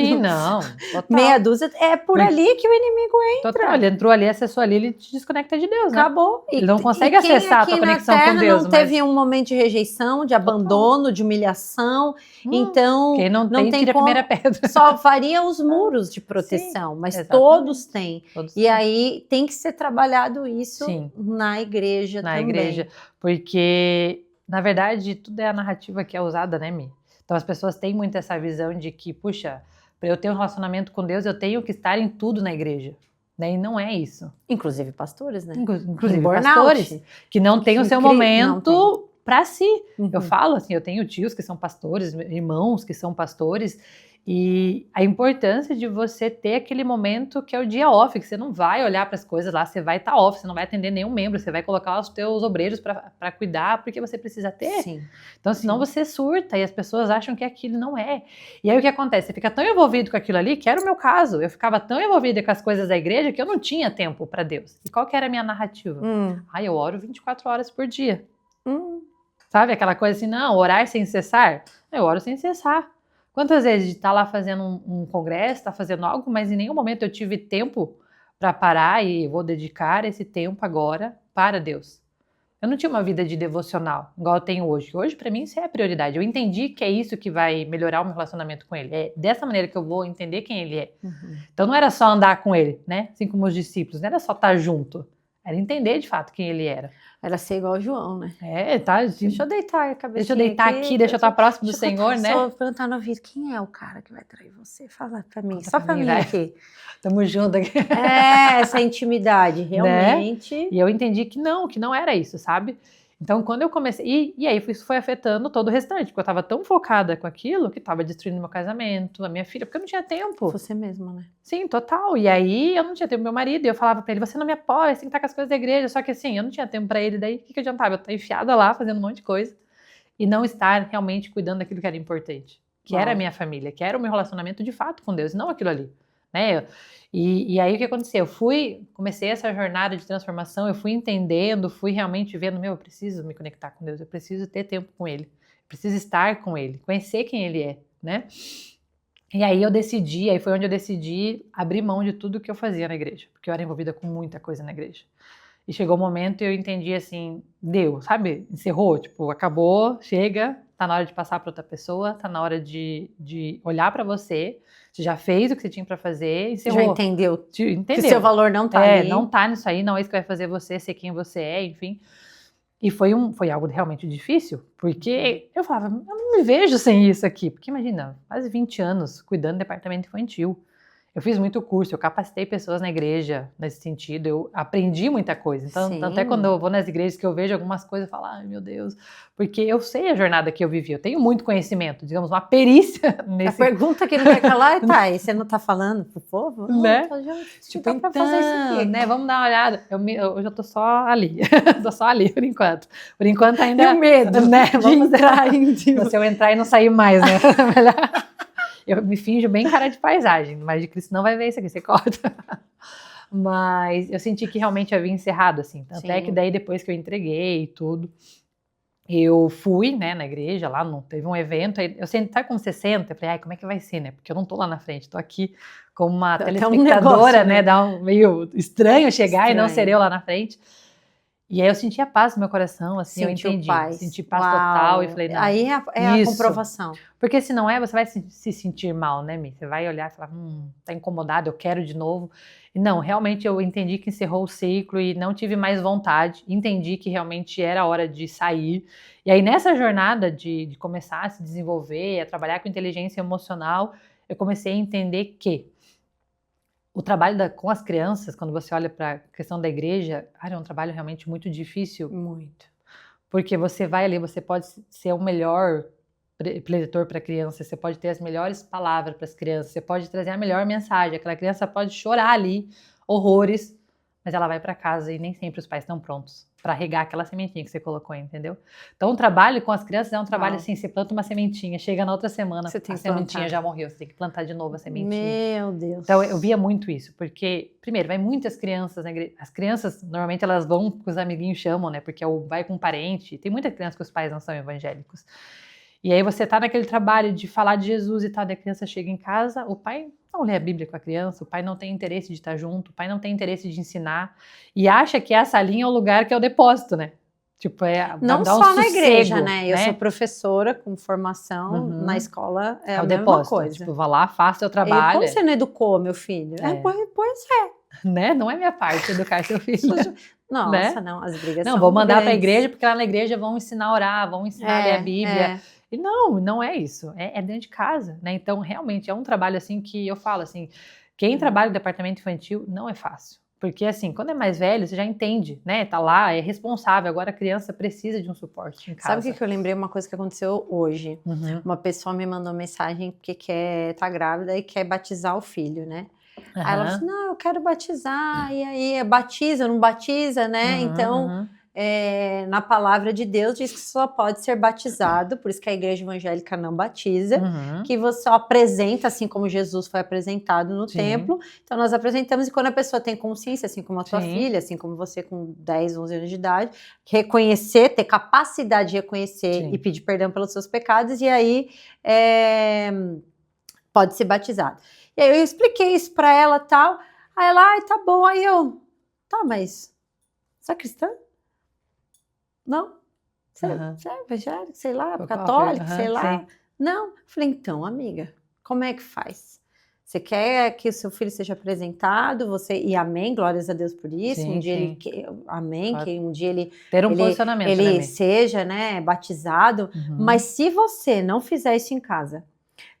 meia dúzia, é por ali que o inimigo entra. Total, ele entrou ali, acessou ali, ele te desconecta de Deus, né? Acabou. Ele não consegue acessar a tua conexão com Deus. Não teve um momento de rejeição, de abandono, de humilhação, então quem não tem tira a primeira pedra. Só faria os muros de proteção, mas todos têm. E aí tem que ser trabalhado isso na igreja também. Na igreja, porque na verdade tudo é a narrativa que é usada, né, Mi? Então as pessoas têm muito essa visão de que, puxa, para eu ter um relacionamento com Deus, eu tenho que estar em tudo na igreja, né? E não é isso. Inclusive pastores, né? Inclusive burnout. pastores, que não têm o seu momento para si. Uhum. Eu falo assim, eu tenho tios que são pastores, irmãos que são pastores, e a importância de você ter aquele momento que é o dia off, que você não vai olhar para as coisas lá, você vai estar off, você não vai atender nenhum membro, você vai colocar os teus obreiros para cuidar, porque você precisa ter. Sim. Então, senão você surta e as pessoas acham que aquilo não é. E aí o que acontece? Você fica tão envolvido com aquilo ali, que era o meu caso. Eu ficava tão envolvida com as coisas da igreja que eu não tinha tempo para Deus. E qual que era a minha narrativa? Eu oro 24 horas por dia. Sabe aquela coisa assim, não, orar sem cessar? Eu oro sem cessar. Quantas vezes de estar lá fazendo um congresso, estar fazendo algo, mas em nenhum momento eu tive tempo para parar e vou dedicar esse tempo agora para Deus. Eu não tinha uma vida de devocional, igual eu tenho hoje. Hoje, para mim, isso é a prioridade. Eu entendi que é isso que vai melhorar o meu relacionamento com Ele. É dessa maneira que eu vou entender quem Ele é. Então, não era só andar com Ele, né? Assim como os discípulos. Não era só estar junto. Era entender, de fato, quem Ele era. Era ser igual o João, né? Tá. Deixa eu deitar a cabeça. Deixa eu deitar aqui, deixa eu estar próximo do Senhor, né? Só perguntar no ouvido, quem é o cara que vai trair você? Fala pra mim, Conta só pra pra mim, mim vai. aqui. Tamo junto aqui. Essa intimidade, realmente. Né? E eu entendi que não era isso, sabe? Então, quando eu comecei... E aí, isso foi afetando todo o restante, porque eu tava tão focada com aquilo que tava destruindo meu casamento, a minha filha, porque eu não tinha tempo. Você mesma, né? Sim, total. E aí, eu não tinha tempo pro meu marido, e eu falava pra ele, você não me apoia, você tem que estar com as coisas da igreja. Só que assim, eu não tinha tempo pra ele, daí o que adiantava? Eu estar enfiada lá, fazendo um monte de coisa, e não estar realmente cuidando daquilo que era importante, que era a minha família, que era o meu relacionamento de fato com Deus, e não aquilo ali, né? E aí o que aconteceu? Comecei essa jornada de transformação, eu fui entendendo, fui realmente vendo, eu preciso me conectar com Deus, eu preciso ter tempo com Ele, eu preciso estar com Ele, conhecer quem Ele é, né? E aí aí foi onde eu decidi abrir mão de tudo que eu fazia na igreja, porque eu era envolvida com muita coisa na igreja. E chegou o momento e eu entendi assim, deu, sabe? Encerrou, tipo, acabou, chega, tá na hora de passar para outra pessoa, tá na hora de olhar para você. Você já fez o que você tinha para fazer, encerrou. Já entendeu. Entendeu. Que seu valor não tá ali. Não tá nisso aí, não é isso que vai fazer você ser quem você é, enfim. E foi algo realmente difícil, porque eu falava, eu não me vejo sem isso aqui. Porque imagina, quase 20 anos cuidando do departamento infantil. Eu fiz muito curso, eu capacitei pessoas na igreja nesse sentido, eu aprendi muita coisa. Então, até quando eu vou nas igrejas que eu vejo algumas coisas, eu falo, ai meu Deus, porque eu sei a jornada que eu vivi, eu tenho muito conhecimento, digamos, uma perícia nesse... A pergunta que não quer calar, tá, e você não tá falando pro povo? Né? Tipo, pra fazer isso aqui. Né, vamos dar uma olhada. Eu já tô só ali, tô só ali por enquanto. Por enquanto ainda... Tenho medo, né? Vamos entrar em... Se eu entrar e não sair mais, né? Eu me finjo bem cara de paisagem, mas de Cristo não vai ver isso aqui, você corta. Mas eu senti que realmente havia encerrado, assim. Tanto é que daí, depois que eu entreguei e tudo, eu fui, né, na igreja, lá teve um evento, aí eu sentei, sabe como você senta? Eu falei, ai, como é que vai ser, né? Porque eu não tô lá na frente, tô aqui como uma telespectadora, né? Dá meio estranho chegar e não ser eu lá na frente. E aí eu senti a paz no meu coração, assim, eu entendi. Senti paz total e falei, não, aí é a comprovação. Porque se não você vai se sentir mal, né, Mi? Você vai olhar e falar, tá incomodado, eu quero de novo. E não, realmente eu entendi que encerrou o ciclo e não tive mais vontade. Entendi que realmente era a hora de sair. E aí nessa jornada de começar a se desenvolver, a trabalhar com inteligência emocional, eu comecei a entender que o trabalho com as crianças, quando você olha para a questão da igreja, é um trabalho realmente muito difícil. Muito. Porque você vai ali, você pode ser o melhor preletor para a criança, você pode ter as melhores palavras para as crianças, você pode trazer a melhor mensagem, aquela criança pode chorar ali, horrores, mas ela vai para casa e nem sempre os pais estão prontos para regar aquela sementinha que você colocou, entendeu? Então o trabalho com as crianças é um trabalho assim, você planta uma sementinha, chega na outra semana, a sementinha já morreu, você tem que plantar de novo a sementinha. Meu Deus. Então eu via muito isso, porque primeiro, vai muitas crianças na igreja, as crianças normalmente elas vão com os amiguinhos, chamam, né, porque vai com um parente, tem muita criança que os pais não são evangélicos. E aí você tá naquele trabalho de falar de Jesus e tal, daí a criança chega em casa, o pai não lê a Bíblia com a criança, o pai não tem interesse de estar junto, o pai não tem interesse de ensinar, e acha que essa linha é o lugar que é o depósito, né? Tipo, não só na igreja, né? Eu sou professora com formação, na escola é a mesma coisa. Tipo, vá lá, faça o seu trabalho. Como você não educou, meu filho? Pois é. Né? Não é minha parte educar seu filho. Nossa, né? Não, as brigas não, são vou mandar para a igreja, porque lá na igreja vão ensinar a orar, vão ensinar a ler a Bíblia. E não é isso, é dentro de casa, né? Então, realmente, é um trabalho, assim, que eu falo, assim, Quem trabalha no departamento infantil não é fácil. Porque, assim, quando é mais velho, você já entende, né? Tá lá, é responsável. Agora a criança precisa de um suporte em casa. Sabe o que eu lembrei? Uma coisa que aconteceu hoje. Uma pessoa me mandou mensagem porque tá grávida e quer batizar o filho, né? Aí ela falou assim, não, eu quero batizar. E aí, batiza, não batiza, né? Então, na palavra de Deus diz que só pode ser batizado, por isso que a igreja evangélica não batiza, que você só apresenta, assim como Jesus foi apresentado no templo. Então, nós apresentamos, e quando a pessoa tem consciência, assim como a tua filha, assim como você com 10, 11 anos de idade, reconhecer, ter capacidade de reconhecer e pedir perdão pelos seus pecados, e aí pode ser batizado. E aí eu expliquei isso pra ela e tal, aí ela, ai, tá bom, aí eu, tá, mas você é cristã? Não? Você é evangélico, sei lá, católico, sei lá? Sim. Não. Falei, então, amiga, como é que faz? Você quer que o seu filho seja apresentado, e amém, glórias a Deus por isso, um dia ele, amém, que um dia ele... Ter um posicionamento, ele seja, né, batizado, mas se você não fizer isso em casa,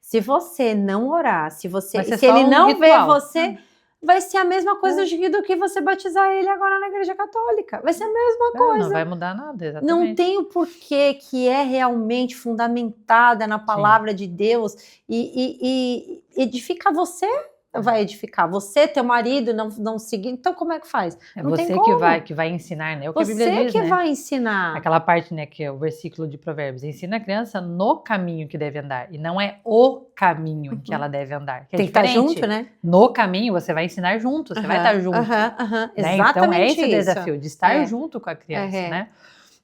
se você não orar, se ele não ver você... Vai ser a mesma coisa do que você batizar ele agora na igreja católica. Vai ser a mesma coisa. Não vai mudar nada, exatamente. Não tem o porquê que é realmente fundamentada na palavra de Deus e edifica você. Vai edificar. Você, teu marido, não seguir. Então, como é que faz? É não você tem como. que vai ensinar, né? O que você a Bíblia diz, que né? vai ensinar. Aquela parte, né, que é o versículo de Provérbios. Ensina a criança no caminho que deve andar. E não é o caminho em que ela deve andar. Que tem que estar junto, né? No caminho, você vai ensinar junto. Você vai estar junto. Né? Exatamente. Então, é esse o desafio, de estar junto com a criança, né?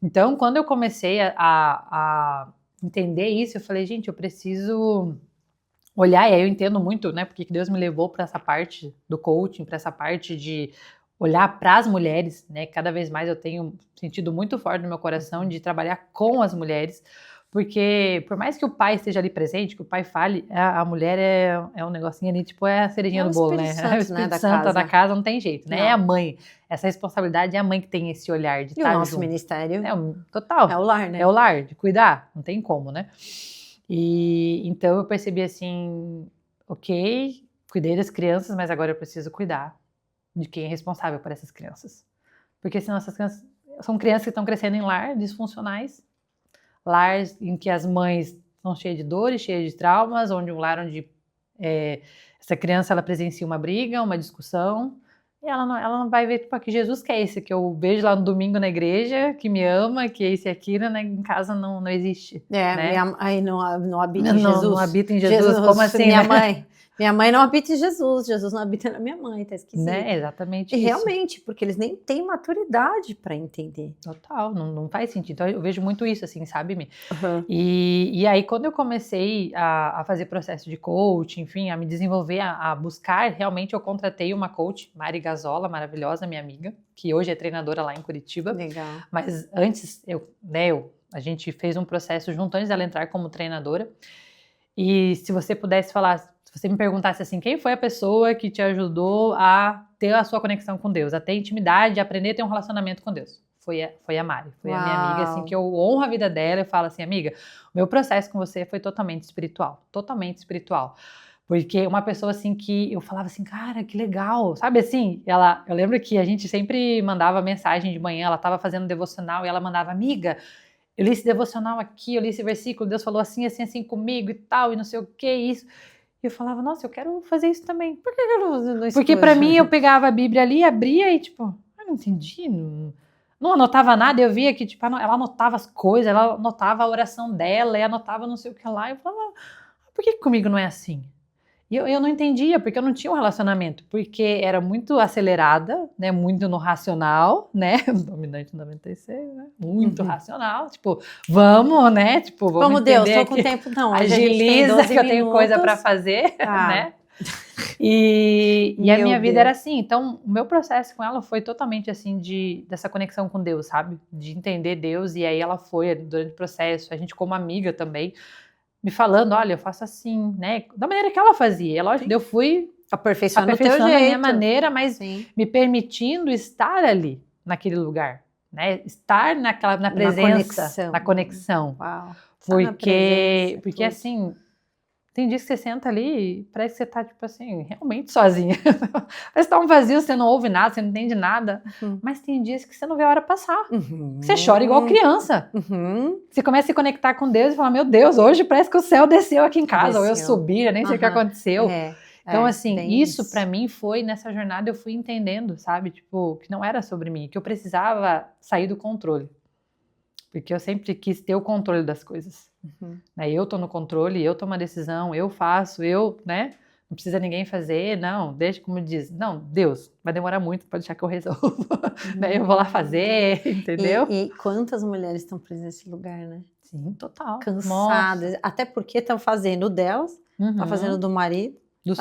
Então, quando eu comecei a entender isso, eu falei, gente, eu preciso... olhar, e aí eu entendo muito, né, porque Deus me levou para essa parte do coaching, para essa parte de olhar para as mulheres, né, cada vez mais eu tenho sentido muito forte no meu coração de trabalhar com as mulheres, porque por mais que o pai esteja ali presente, que o pai fale, a mulher é um negocinho ali, tipo, é a cerejinha do bolo, né? É o Espírito Santo da casa, não tem jeito, né? Não. É a mãe, essa responsabilidade é a mãe que tem esse olhar de estar junto. E o nosso ministério total. É o lar, né? É o lar, de cuidar, não tem como, né? E então eu percebi assim, ok, cuidei das crianças, mas agora eu preciso cuidar de quem é responsável por essas crianças. Porque senão essas crianças são crianças que estão crescendo em lar disfuncionais, lares em que as mães estão cheias de dores, cheias de traumas, onde essa criança ela presencia uma briga, uma discussão, e ela não vai ver, tipo, que Jesus que é esse que eu vejo lá no domingo na igreja, que me ama, que é esse e aquilo, né? Em casa não existe. Né? Aí não habita em Jesus. Não habita em Jesus, como assim? Minha mãe não habita em Jesus não habita na minha mãe, tá esquisito. Né? Exatamente e isso. Realmente, porque eles nem têm maturidade para entender. Total, não faz sentido. Então eu vejo muito isso, assim, sabe, Mi? E aí, quando eu comecei a fazer processo de coach, enfim, a me desenvolver, a buscar, realmente eu contratei uma coach, Mari Gazola, maravilhosa, minha amiga, que hoje é treinadora lá em Curitiba. Legal. Mas antes, a gente fez um processo junto antes dela entrar como treinadora. E se você pudesse falar, se você me perguntasse assim, quem foi a pessoa que te ajudou a ter a sua conexão com Deus, a ter intimidade, a aprender a ter um relacionamento com Deus? Foi a Mari, foi a minha amiga, assim, que eu honro a vida dela. Eu falo assim, amiga, o meu processo com você foi totalmente espiritual. Porque uma pessoa assim que eu falava assim, cara, que legal, sabe assim? Eu lembro que a gente sempre mandava mensagem de manhã, ela estava fazendo devocional e ela mandava, amiga, eu li esse devocional aqui, eu li esse versículo, Deus falou assim, assim, assim comigo e tal, e não sei o que, isso. E eu falava, nossa, eu quero fazer isso também. Por que eu não Porque pra mim, eu pegava a Bíblia ali, abria e tipo, eu não entendi, não anotava nada, eu via que tipo, ela anotava as coisas, ela anotava a oração dela, e anotava não sei o que lá, e eu falava, por que comigo não é assim? E eu não entendia, porque eu não tinha um relacionamento, porque era muito acelerada, né, muito no racional, né, dominante 96, né, muito racional, tipo, vamos, né, tipo, vamos Deus, tô com tempo, não, agiliza que eu tenho coisa para fazer, né, e a minha vida era assim, então o meu processo com ela foi totalmente assim, dessa conexão com Deus, sabe, de entender Deus, e aí ela foi, durante o processo, a gente como amiga também, me falando, olha, eu faço assim, né? Da maneira que ela fazia. É lógico, eu fui aperfeiçoando a minha maneira, mas me permitindo estar ali, naquele lugar, né? Estar na presença, na conexão. Uau. Porque assim, Tem dias que você senta ali e parece que você tá, tipo assim, realmente sozinha. Parece que tá um vazio, você não ouve nada, você não entende nada. Mas tem dias que você não vê a hora passar. Você chora igual criança. Você começa a se conectar com Deus e falar, meu Deus, hoje parece que o céu desceu aqui em casa. Ou eu subi, eu nem sei o que aconteceu. Então, assim, isso pra mim foi, nessa jornada eu fui entendendo, sabe? Tipo, que não era sobre mim, que eu precisava sair do controle. Porque eu sempre quis ter o controle das coisas. Né? Eu tô no controle, eu tomo a decisão, eu faço, né? Não precisa ninguém fazer, não, deixa como diz. Não, Deus, vai demorar muito, pode deixar que eu resolvo. Daí eu vou lá fazer, entendeu? E quantas mulheres estão presas nesse lugar, né? Sim, total. Cansadas. Nossa. Até porque estão fazendo o delas, tá fazendo do marido,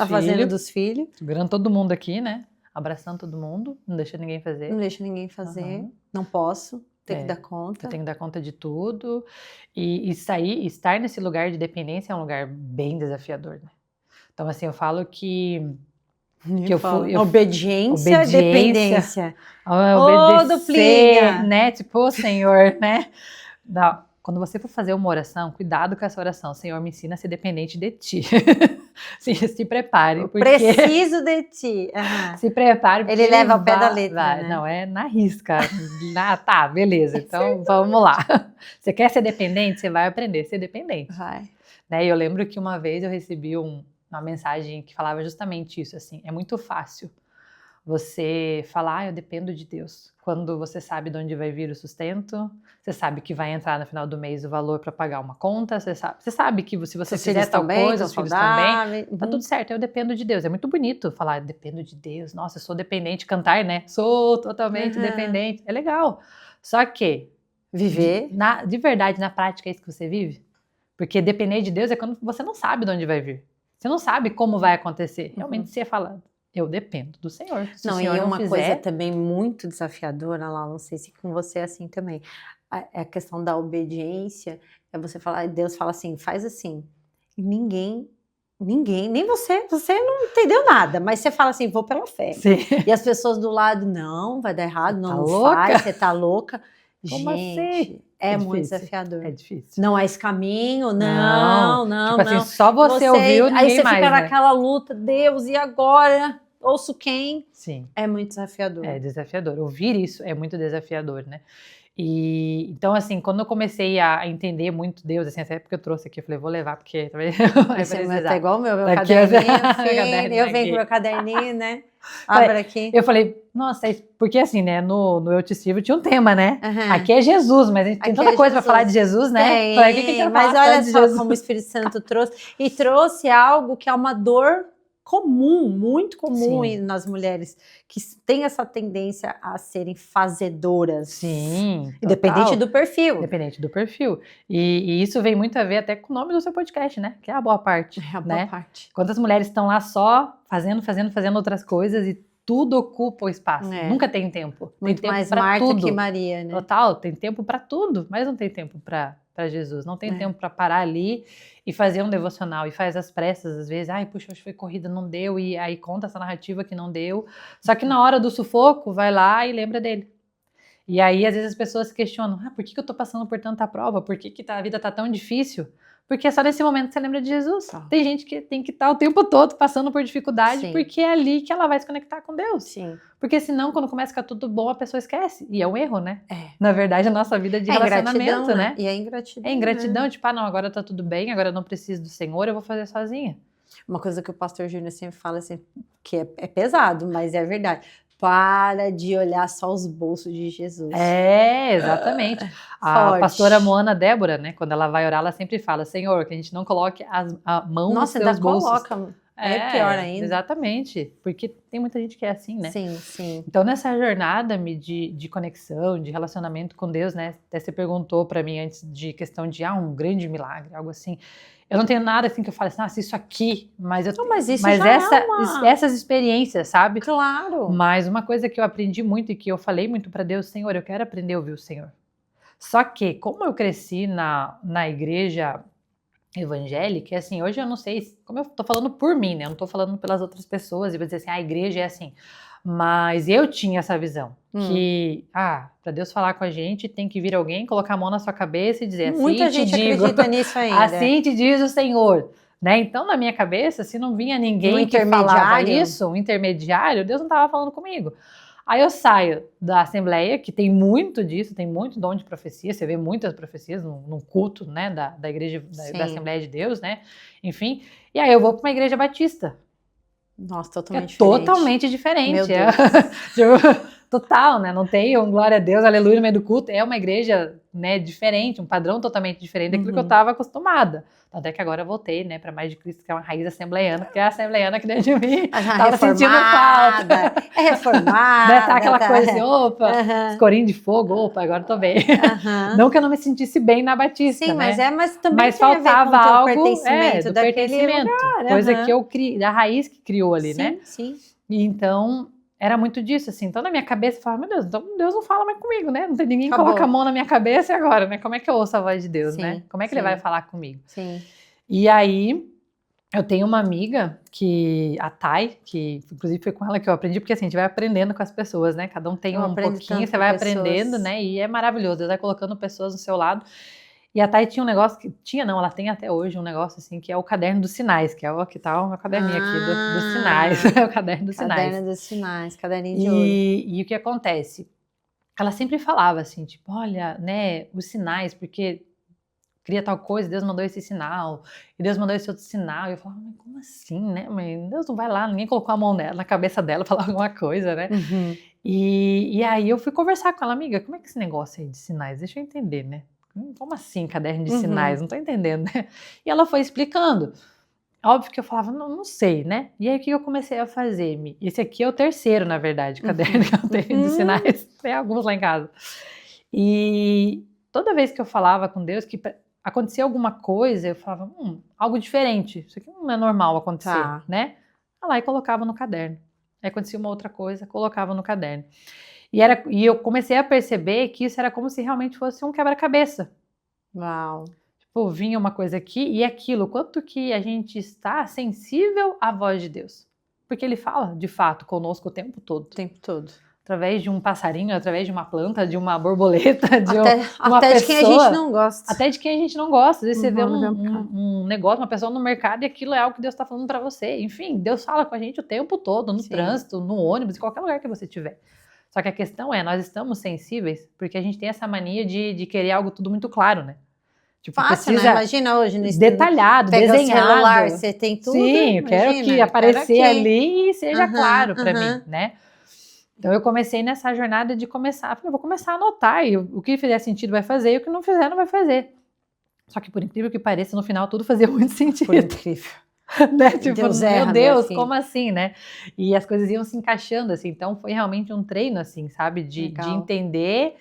fazendo dos filhos. Segurando todo mundo aqui, né? Abraçando todo mundo, não deixa ninguém fazer. Não deixa ninguém fazer, não posso. Tem que dar conta. Tem que dar conta de tudo. E estar nesse lugar de dependência é um lugar bem desafiador, né? Então, assim, eu falo que eu fui... Obediência, dependência. Obedecer, né? Tipo, Senhor, né? Não, quando você for fazer uma oração, cuidado com essa oração. Senhor, me ensina a ser dependente de Ti. Se prepare. Eu preciso de Ti. Se prepare. Ele leva ao pé da letra, né? Não, é na risca. Tá, beleza. Então, vamos lá. Você quer ser dependente? Você vai aprender a ser dependente. Vai. Né? Eu lembro que uma vez eu recebi uma mensagem que falava justamente isso, assim, é muito fácil você falar, eu dependo de Deus, quando você sabe de onde vai vir o sustento, você sabe que vai entrar no final do mês o valor para pagar uma conta, você sabe que se você fizer tal coisa, os filhos também, tá tudo certo, eu dependo de Deus. É muito bonito falar, eu dependo de Deus, nossa, eu sou dependente, cantar, né? Sou totalmente dependente, é legal. Só que viver, de verdade, na prática é isso que você vive? Porque depender de Deus é quando você não sabe de onde vai vir. Você não sabe como vai acontecer. Realmente você fala, eu dependo do Senhor. Se não, o Senhor e uma fizer... coisa também muito desafiadora lá, não sei se com você é assim também, a questão da obediência, é você falar, Deus fala assim, faz assim. E ninguém, nem você não entendeu nada, mas você fala assim, vou pela fé. Sim. E as pessoas do lado, não, vai dar errado, não louca? faz, você tá louca. Como gente, assim? É muito desafiador. É difícil. Não há esse caminho, não. Tipo assim, só você ouviu, ninguém aí você mais, fica né? naquela luta, Deus, e agora? Ouço quem? Sim. É muito desafiador. É desafiador. Ouvir isso é muito desafiador, né? E então, assim, quando eu comecei a entender muito Deus, assim, até porque eu trouxe aqui, eu falei, vou levar, porque vai precisar. Tá igual o meu Aqui, caderninho, eu venho com o meu caderninho, né? Abre aqui. Eu falei, nossa, porque assim, né, no Eu Te Sirvo tinha um tema, né? Uhum. Aqui é Jesus, mas a gente tem tanta coisa para falar de Jesus, né? Tem, falei, que mas olha só Jesus? como o Espírito Santo trouxe, e trouxe algo que é uma dor comum, muito comum nas mulheres, que têm essa tendência a serem fazedoras. Sim. Independente do perfil. Independente do perfil. E isso vem muito a ver até com o nome do seu podcast, né? Que é a boa parte. É a boa parte. Quantas mulheres estão lá só fazendo outras coisas e tudo ocupa o espaço. Nunca tem tempo. Muito tem tempo mais Marta tudo. que Maria, né? Total, tem tempo para tudo, mas não tem tempo para Jesus. Não tem tempo para parar ali e fazer um devocional. E faz as pressas, às vezes. Ai, puxa, hoje foi corrida, não deu. E aí conta essa narrativa que não deu. Só que na hora do sufoco, vai lá e lembra dele. E aí, às vezes, as pessoas se questionam. Por que eu tô passando por tanta prova? Por que a vida tá tão difícil? Porque é só nesse momento que você lembra de Jesus. Tem gente que tem que estar o tempo todo passando por dificuldade, porque é ali que ela vai se conectar com Deus. Sim. Porque senão, quando começa a ficar tudo bom, a pessoa esquece. E é um erro, né? Na verdade, a nossa vida é de relacionamento, né? E é ingratidão. É ingratidão, tipo, não, agora tá tudo bem, agora eu não preciso do Senhor, eu vou fazer sozinha. Uma coisa que o pastor Júnior sempre fala, assim, que é pesado, mas é verdade. Para de olhar só os bolsos de Jesus. Exatamente. A pastora Moana Débora, né, quando ela vai orar, ela sempre fala, Senhor, que a gente não coloque a mão nos seus bolsos. Coloca. É pior ainda. Exatamente, porque tem muita gente que é assim, né? Sim. Então, nessa jornada de conexão, de relacionamento com Deus, né, até você perguntou para mim antes de questão de um grande milagre, algo assim. Eu não tenho nada assim que eu fale assim, isso aqui, mas essas experiências, sabe? Claro. Mas uma coisa que eu aprendi muito e que eu falei muito para Deus, Senhor, eu quero aprender a ouvir o Senhor. Só que, como eu cresci na igreja evangélica, assim, hoje eu não sei, como eu tô falando por mim, né? Eu não tô falando pelas outras pessoas e vou dizer assim, a igreja é assim. Mas eu tinha essa visão, que, para Deus falar com a gente, tem que vir alguém, colocar a mão na sua cabeça e dizer, muita gente acredita nisso ainda. Assim te diz o Senhor. né? Então, na minha cabeça, se não vinha ninguém Um que falava intermediário? isso, um intermediário, Deus não estava falando comigo. Aí eu saio da Assembleia, que tem muito disso, tem muito dom de profecia, você vê muitas profecias no culto, né, da igreja, da Assembleia de Deus, né, enfim. E aí eu vou para uma igreja batista. Nossa, É totalmente diferente. totalmente diferente. Meu Deus. Total, né? Não tem um glória a Deus, aleluia no meio do culto. É uma igreja, né, diferente, um padrão totalmente diferente daquilo que eu estava acostumada. Até que agora eu voltei, né, para Mais de Cristo, que é uma raiz assembleiana, porque é a assembleiana que dentro de mim tava sentindo falta. É reformada. Né, tá aquela coisa assim, opa, escorinho de fogo, opa, agora eu tô bem. Não que eu não me sentisse bem na Batista, sim, né? mas também mas tem faltava a ver com o algo pertencimento do daquele pertencimento, lugar, coisa que eu criei, da raiz que criou ali, sim, né? Sim. E então era muito disso, assim. Então na minha cabeça eu falava, meu Deus, então Deus não fala mais comigo, né? Não tem ninguém que coloca a mão na minha cabeça e agora, né? Como é que eu ouço a voz de Deus, né? Como é que ele vai falar comigo? Sim. E aí eu tenho uma amiga, a Thay, que inclusive foi com ela que eu aprendi, porque assim, a gente vai aprendendo com as pessoas, né? Cada um tem um pouquinho, você vai aprendendo, né? E é maravilhoso, Deus vai colocando pessoas do seu lado. E a Thay tinha um negócio ela tem até hoje um negócio assim, que é o caderno dos sinais, que é o que tá o meu caderninho aqui dos sinais, o caderno dos sinais. Caderno dos sinais, caderninho de ouro. E o que acontece? Ela sempre falava assim, tipo, olha, né, os sinais, porque cria tal coisa, Deus mandou esse sinal, e Deus mandou esse outro sinal. E eu falava, mas como assim, né? Mas Deus não vai lá, ninguém colocou a mão na cabeça dela, falar alguma coisa, né? E aí eu fui conversar com ela, amiga, como é que esse negócio aí de sinais? Deixa eu entender, né? Como assim, caderno de sinais? Não tô entendendo, né? E ela foi explicando. Óbvio que eu falava, não sei, né? E aí o que eu comecei a fazer? Esse aqui é o terceiro, na verdade, caderno que eu tenho de sinais. Tem alguns lá em casa. E toda vez que eu falava com Deus, que acontecia alguma coisa, eu falava, algo diferente. Isso aqui não é normal acontecer, né? Aí lá e colocava no caderno. Aí acontecia uma outra coisa, colocava no caderno. E eu comecei a perceber que isso era como se realmente fosse um quebra-cabeça. Uau! Tipo, vinha uma coisa aqui e aquilo. Quanto que a gente está sensível à voz de Deus? Porque Ele fala, de fato, conosco o tempo todo. O tempo todo. Através de um passarinho, através de uma planta, de uma borboleta, de uma até pessoa. De quem a gente não gosta. Até de quem a gente não gosta. Às vezes você vê um negócio, uma pessoa no mercado e aquilo é algo que Deus está falando para você. Enfim, Deus fala com a gente o tempo todo, no trânsito, no ônibus, em qualquer lugar que você estiver. Só que a questão é, nós estamos sensíveis porque a gente tem essa mania de querer algo tudo muito claro, né? Tipo, fácil, né? Imagina hoje no detalhado, pega desenhado. O celular, você tem tudo. Sim, eu quero que aparecer ali e seja claro para mim, né? Então eu comecei nessa jornada de começar, falei, vou começar a anotar, e o que fizer sentido vai fazer, e o que não fizer não vai fazer. Só que por incrível que pareça, no final tudo fazia muito sentido. Por incrível. Né? Tipo, Deus meu Deus, como assim, né? E as coisas iam se encaixando, assim, então foi realmente um treino, assim, sabe? De entender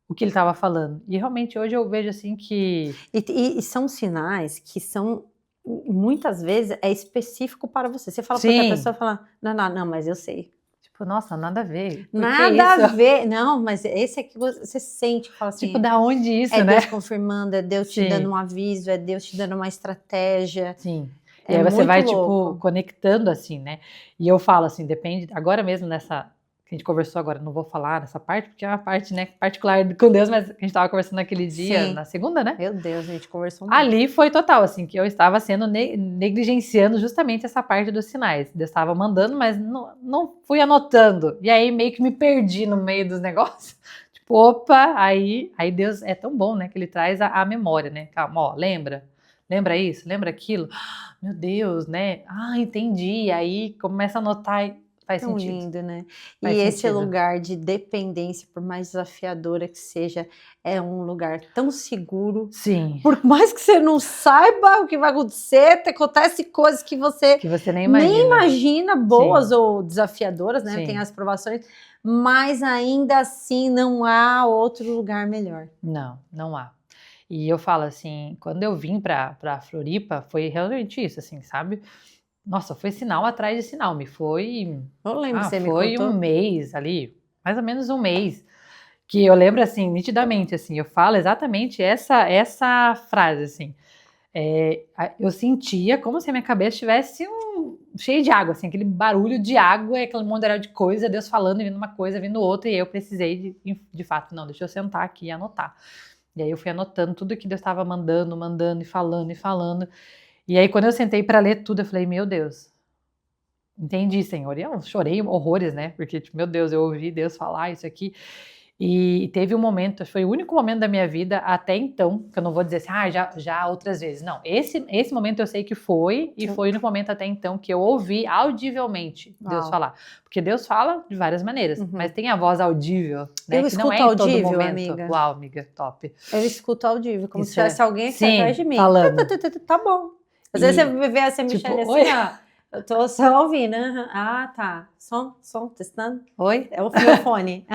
o que ele estava falando. E realmente hoje eu vejo, assim, que... E são sinais que são, muitas vezes, é específico para você. Você fala para outra pessoa, fala, não, mas eu sei. Tipo, nossa, nada a ver. Nada a ver. Não, mas esse aqui você sente, fala assim. Tipo, da onde isso, né? É Deus confirmando, é Deus te dando um aviso, é Deus te dando uma estratégia. Sim. E aí você vai, tipo, conectando assim, né? E eu falo assim, depende, agora mesmo nessa, que a gente conversou agora, não vou falar nessa parte, porque é uma parte, né, particular com Deus, mas a gente tava conversando naquele dia, na segunda, né? Meu Deus, a gente conversou muito. Ali foi total, assim, que eu estava sendo negligenciando justamente essa parte dos sinais. Deus estava mandando, mas não fui anotando. E aí meio que me perdi no meio dos negócios. Tipo, opa, aí Deus é tão bom, né, que ele traz a memória, né? Calma, ó, lembra isso, lembra aquilo? Meu Deus, né? Entendi. Aí começa a anotar e faz tão sentido. Lindo, né? E esse lugar de dependência, por mais desafiadora que seja, é um lugar tão seguro. Sim. Por mais que você não saiba o que vai acontecer, acontece coisas que você nem imagina boas ou desafiadoras, né? Sim. Tem as provações, mas ainda assim não há outro lugar melhor. Não há. E eu falo assim, quando eu vim pra Floripa, foi realmente isso, assim, sabe? Nossa, foi sinal atrás de sinal, Eu lembro, você me foi contou. um mês ali, mais ou menos um mês, que eu lembro assim, nitidamente, assim, eu falo exatamente essa frase, assim, eu sentia como se a minha cabeça estivesse cheia de água, assim, aquele barulho de água, aquele monte de coisa, Deus falando, vindo uma coisa, vindo outra, e eu precisei de fato, não, deixa eu sentar aqui e anotar. E aí eu fui anotando tudo que Deus estava mandando e falando. E aí, quando eu sentei para ler tudo, eu falei, meu Deus, entendi, Senhor. E eu chorei horrores, né? Porque, tipo, meu Deus, eu ouvi Deus falar isso aqui. E teve um momento, foi o único momento da minha vida até então, que eu não vou dizer assim, já outras vezes. Não, esse momento eu sei que foi, e foi no momento até então que eu ouvi audivelmente Deus falar. Porque Deus fala de várias maneiras, mas tem a voz audível, né? Eu que não é em escuto todo audível, momento. amiga. Uau, amiga, top. Eu escuto audível, como Isso se tivesse alguém aqui sim, atrás de mim. falando. Tá bom. Às vezes você vê essa Michelle tipo, assim, ó. Eu tô só ouvindo. Ah, tá. Som, testando. Oi? É o meu fone.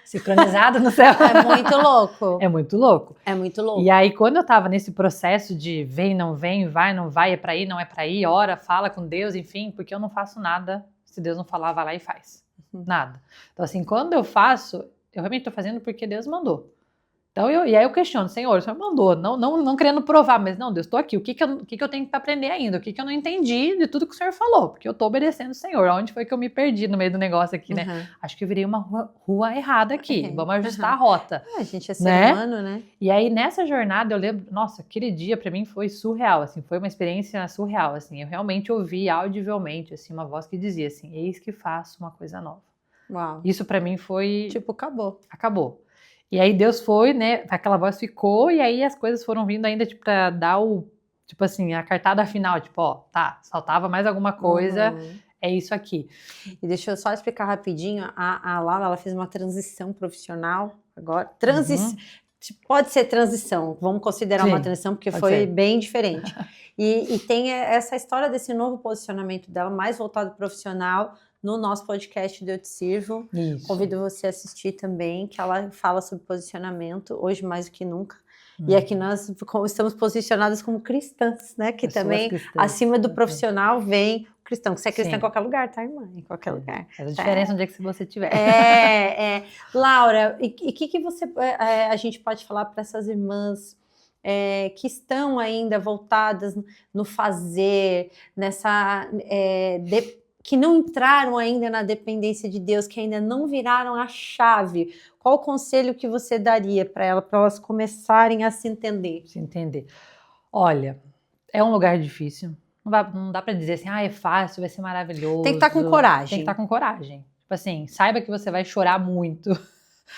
Sincronizado no céu. É muito louco. É muito louco. É muito louco. E aí, quando eu tava nesse processo de vem, não vem, vai, não vai, é pra ir, não é pra ir, ora, fala com Deus, enfim, porque eu não faço nada se Deus não falar, vai lá e faz. Nada. Então, assim, quando eu faço, eu realmente tô fazendo porque Deus mandou. Então, e aí eu questiono, Senhor, o Senhor mandou, não querendo provar, mas não, Deus, estou aqui, o que eu tenho que aprender ainda? O que eu não entendi de tudo que o Senhor falou? Porque eu estou obedecendo o Senhor. Onde foi que eu me perdi no meio do negócio aqui, né? Acho que eu virei uma rua errada aqui, vamos ajustar a rota. A gente é ser humano, né? E aí, nessa jornada, eu lembro, nossa, aquele dia pra mim foi surreal, assim, foi uma experiência surreal, assim, eu realmente ouvi audivelmente, assim, uma voz que dizia assim, eis que faço uma coisa nova. Uau. Isso pra mim foi... Tipo, acabou. Acabou. E aí Deus foi, né, aquela voz ficou, e aí as coisas foram vindo ainda, tipo, pra dar tipo assim, a cartada final, tipo, ó, tá, faltava mais alguma coisa, é isso aqui. E deixa eu só explicar rapidinho, a Laura, ela fez uma transição profissional, agora, pode ser transição, vamos considerar uma transição, porque foi bem diferente. E tem essa história desse novo posicionamento dela, mais voltado profissional, no nosso podcast do Eu Te Sirvo. Isso. Convido você a assistir também, que ela fala sobre posicionamento, hoje mais do que nunca. E aqui nós estamos posicionadas como cristãs, né? Que também, acima do profissional, vem o cristão. Você é cristã em qualquer lugar, tá, irmã? Em qualquer lugar. Faz a diferença onde é que você estiver. Laura, e que você, a gente pode falar para essas irmãs que estão ainda voltadas no fazer, nessa... que não entraram ainda na dependência de Deus, que ainda não viraram a chave, qual o conselho que você daria para elas começarem a se entender? Se entender. Olha, é um lugar difícil, não dá para dizer assim, é fácil, vai ser maravilhoso. Tem que estar com coragem. Tem que estar com coragem. Tipo assim, saiba que você vai chorar muito.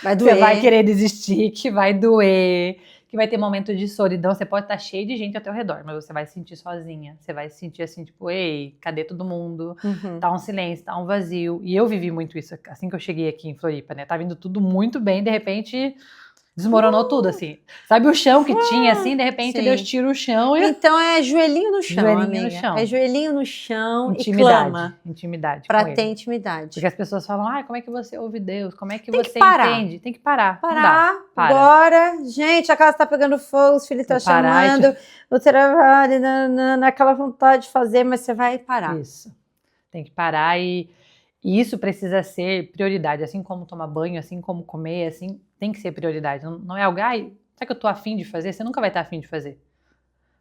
Vai doer. Você vai querer desistir, que vai doer, que vai ter momento de solidão, você pode estar cheio de gente ao teu redor, mas você vai se sentir sozinha, você vai se sentir assim, tipo, ei, cadê todo mundo? Tá um silêncio, tá um vazio, e eu vivi muito isso, assim que eu cheguei aqui em Floripa, né, tá vindo tudo muito bem, de repente desmoronou tudo, assim, sabe o chão que tinha, assim, de repente Deus tira o chão e... Então é joelhinho no chão, joelhinho no chão. É joelhinho no chão intimidade, e clama. Intimidade pra com ter ele. Intimidade. Porque as pessoas falam, como é que você ouve Deus? Como é que tem você que parar. entende? Tem que parar. Parar, agora, gente, a casa tá pegando fogo, os filhos estão chamando, o trabalho, naquela vontade de fazer, mas você vai parar. Isso, tem que parar e isso precisa ser prioridade, assim como tomar banho, assim como comer, assim, tem que ser prioridade. Não é algo, sabe que eu tô afim de fazer? Você nunca vai estar afim de fazer.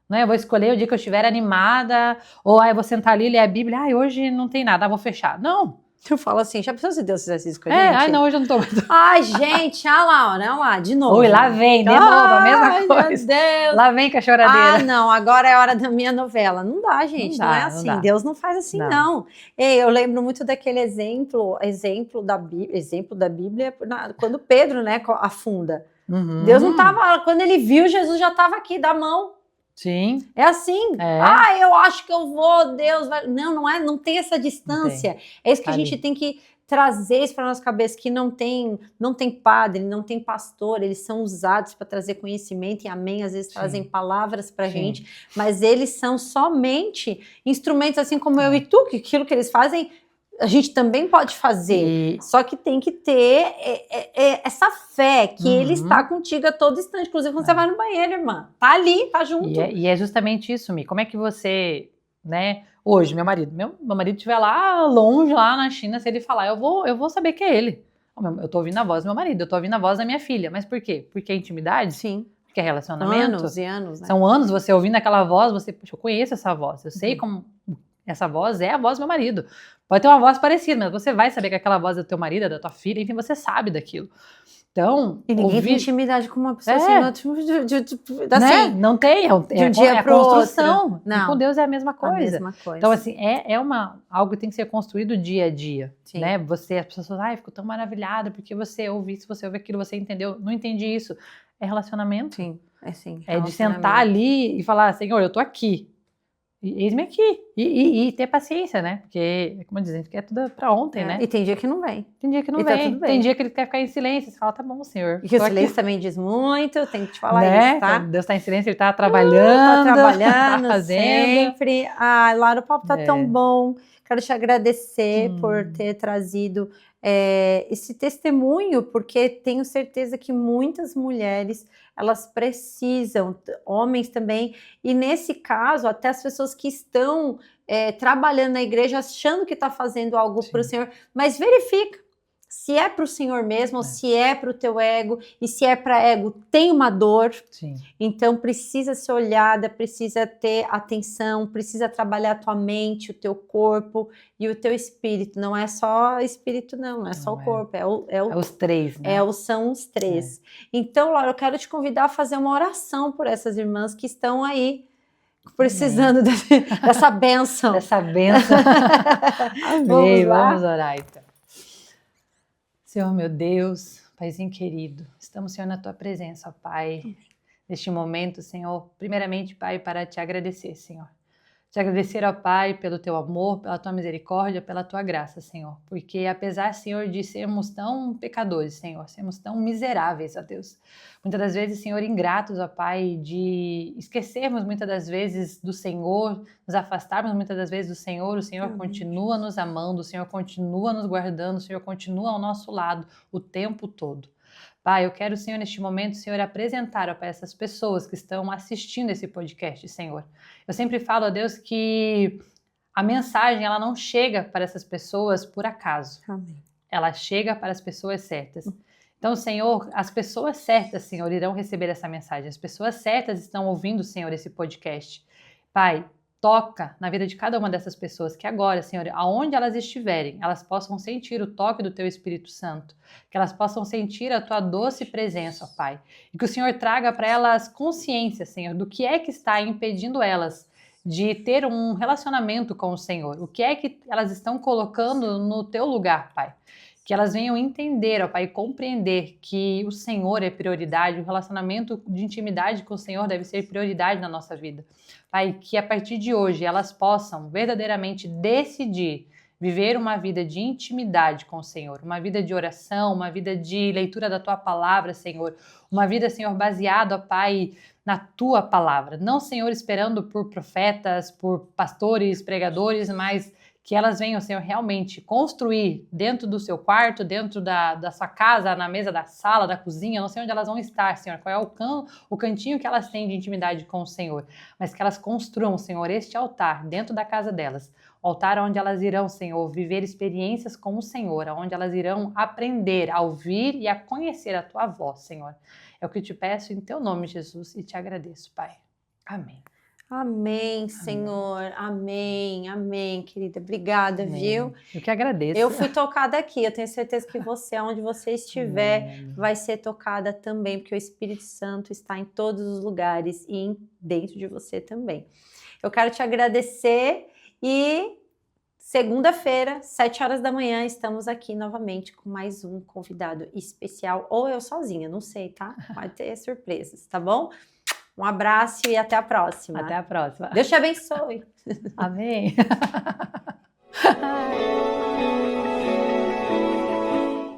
Não é, eu vou escolher o dia que eu estiver animada, ou eu vou sentar ali e ler a Bíblia, hoje não tem nada, vou fechar. Não. Eu falo assim, já pensou se Deus fizesse isso com a gente? Não, hoje eu não tô. Gente, olha lá, de novo. Oi, lá vem, de novo, a mesma coisa. Meu Deus. Lá vem com a choradeira. Não, agora é a hora da minha novela. Não dá, gente, não é assim. Deus não faz assim, não. Ei, eu lembro muito daquele exemplo da Bíblia, quando Pedro, né, afunda. Deus não tava, quando ele viu, Jesus já estava aqui, da mão. Sim. É assim. Eu acho que eu vou, Deus vai... Não tem essa distância. É isso que a gente tem que trazer isso para nossa cabeça, que não tem padre, não tem pastor, eles são usados para trazer conhecimento e amém, às vezes trazem palavras para a gente, mas eles são somente instrumentos, assim como eu e tu, que aquilo que eles fazem, a gente também pode fazer, só que tem que ter essa fé que ele está contigo a todo instante, inclusive quando você vai no banheiro, irmã, tá ali, tá junto. E é justamente isso, Mi, como é que você, né, hoje, meu marido estiver lá longe, lá na China, se ele falar, eu vou saber que é ele. Eu tô ouvindo a voz do meu marido, eu tô ouvindo a voz da minha filha, mas por quê? Porque é intimidade? Sim. Porque é relacionamento? Anos e anos, né? São anos você ouvindo aquela voz, eu conheço essa voz, eu sei como... Essa voz é a voz do meu marido. Pode ter uma voz parecida, mas você vai saber que aquela voz é do teu marido, é da tua filha, enfim, você sabe daquilo. Então, E ninguém tem intimidade com uma pessoa assim, né? Não tem, de um dia pro construção. outro. Não. E com Deus é a mesma coisa. A mesma coisa. Então, assim, algo que tem que ser construído dia a dia, Sim. né? As pessoas falam, ai, fico tão maravilhada porque você ouve isso, você ouve aquilo, você entendeu. Não entendi isso. É relacionamento. Sim, é sim. É de sentar ali e falar, Senhor, eu tô aqui. Eis-me aqui. E ter paciência, né? Porque, como dizem, a gente quer tudo pra ontem, né? E tem dia que não vem. Tem dia que não E tá vem. tudo bem. Tem dia que ele quer ficar em silêncio. Você fala, tá bom, Senhor. E que o tô silêncio aqui. também diz muito, tem que te falar Né? isso, tá? Deus tá em silêncio, ele tá trabalhando. Tá trabalhando tá fazendo. sempre. Ah, Lara, o papo tá tão bom. Quero te agradecer por ter trazido esse testemunho, porque tenho certeza que muitas mulheres, elas precisam, homens também, e nesse caso, até as pessoas que estão trabalhando na igreja, achando que está fazendo algo para o Senhor, mas verifica se é para o Senhor mesmo, ou se é para o teu ego, e se é para ego, tem uma dor. Sim. Então precisa ser olhada, precisa ter atenção, precisa trabalhar a tua mente, o teu corpo e o teu espírito. Não é só espírito, não é só o corpo, é os três, né? São os três. Então, Laura, eu quero te convidar a fazer uma oração por essas irmãs que estão aí precisando dessa bênção. Dessa bênção. Amém, vamos orar então. Senhor, meu Deus, Paizinho querido, estamos, Senhor, na Tua presença, ó Pai, neste momento, Senhor, primeiramente, Pai, para te agradecer, Senhor. Te agradecer, ó Pai, pelo Teu amor, pela Tua misericórdia, pela Tua graça, Senhor. Porque apesar, Senhor, de sermos tão pecadores, Senhor, sermos tão miseráveis, ó Deus, muitas das vezes, Senhor, ingratos, ó Pai, de esquecermos muitas das vezes do Senhor, nos afastarmos muitas das vezes do Senhor, o Senhor continua nos amando, o Senhor continua nos guardando, o Senhor continua ao nosso lado o tempo todo. Pai, eu quero, Senhor, neste momento, Senhor, apresentar, ó Pai, essas pessoas que estão assistindo esse podcast, Senhor. Eu sempre falo, ó Deus, que a mensagem, ela não chega para essas pessoas por acaso. Amém. Ela chega para as pessoas certas. Então, Senhor, as pessoas certas, Senhor, irão receber essa mensagem. As pessoas certas estão ouvindo, Senhor, esse podcast. Pai, toca na vida de cada uma dessas pessoas, que agora, Senhor, aonde elas estiverem, elas possam sentir o toque do Teu Espírito Santo, que elas possam sentir a Tua doce presença, ó Pai, e que o Senhor traga para elas consciência, Senhor, do que é que está impedindo elas de ter um relacionamento com o Senhor, o que é que elas estão colocando no Teu lugar, Pai. Que elas venham entender, ó Pai, e compreender que o Senhor é prioridade, o relacionamento de intimidade com o Senhor deve ser prioridade na nossa vida. Pai, que a partir de hoje elas possam verdadeiramente decidir viver uma vida de intimidade com o Senhor, uma vida de oração, uma vida de leitura da Tua palavra, Senhor, uma vida, Senhor, baseada, ó Pai, na Tua palavra. Não, Senhor, esperando por profetas, por pastores, pregadores, mas que elas venham, Senhor, realmente construir dentro do seu quarto, dentro da sua casa, na mesa da sala, da cozinha, não sei onde elas vão estar, Senhor, qual é o cantinho que elas têm de intimidade com o Senhor, mas que elas construam, Senhor, este altar dentro da casa delas, o altar onde elas irão, Senhor, viver experiências com o Senhor, onde elas irão aprender a ouvir e a conhecer a Tua voz, Senhor. É o que eu te peço em Teu nome, Jesus, e te agradeço, Pai. Amém. Amém, Senhor. Amém, amém, querida. Obrigada, Amém. Viu? Eu que agradeço. Eu fui tocada aqui. Eu tenho certeza que você, onde você estiver, vai ser tocada também, porque o Espírito Santo está em todos os lugares e dentro de você também. Eu quero te agradecer e segunda-feira, 7 horas da manhã, estamos aqui novamente com mais um convidado especial, ou eu sozinha, não sei, tá? Pode ter surpresas, tá bom? Um abraço e até a próxima. Até a próxima. Deus te abençoe. Amém.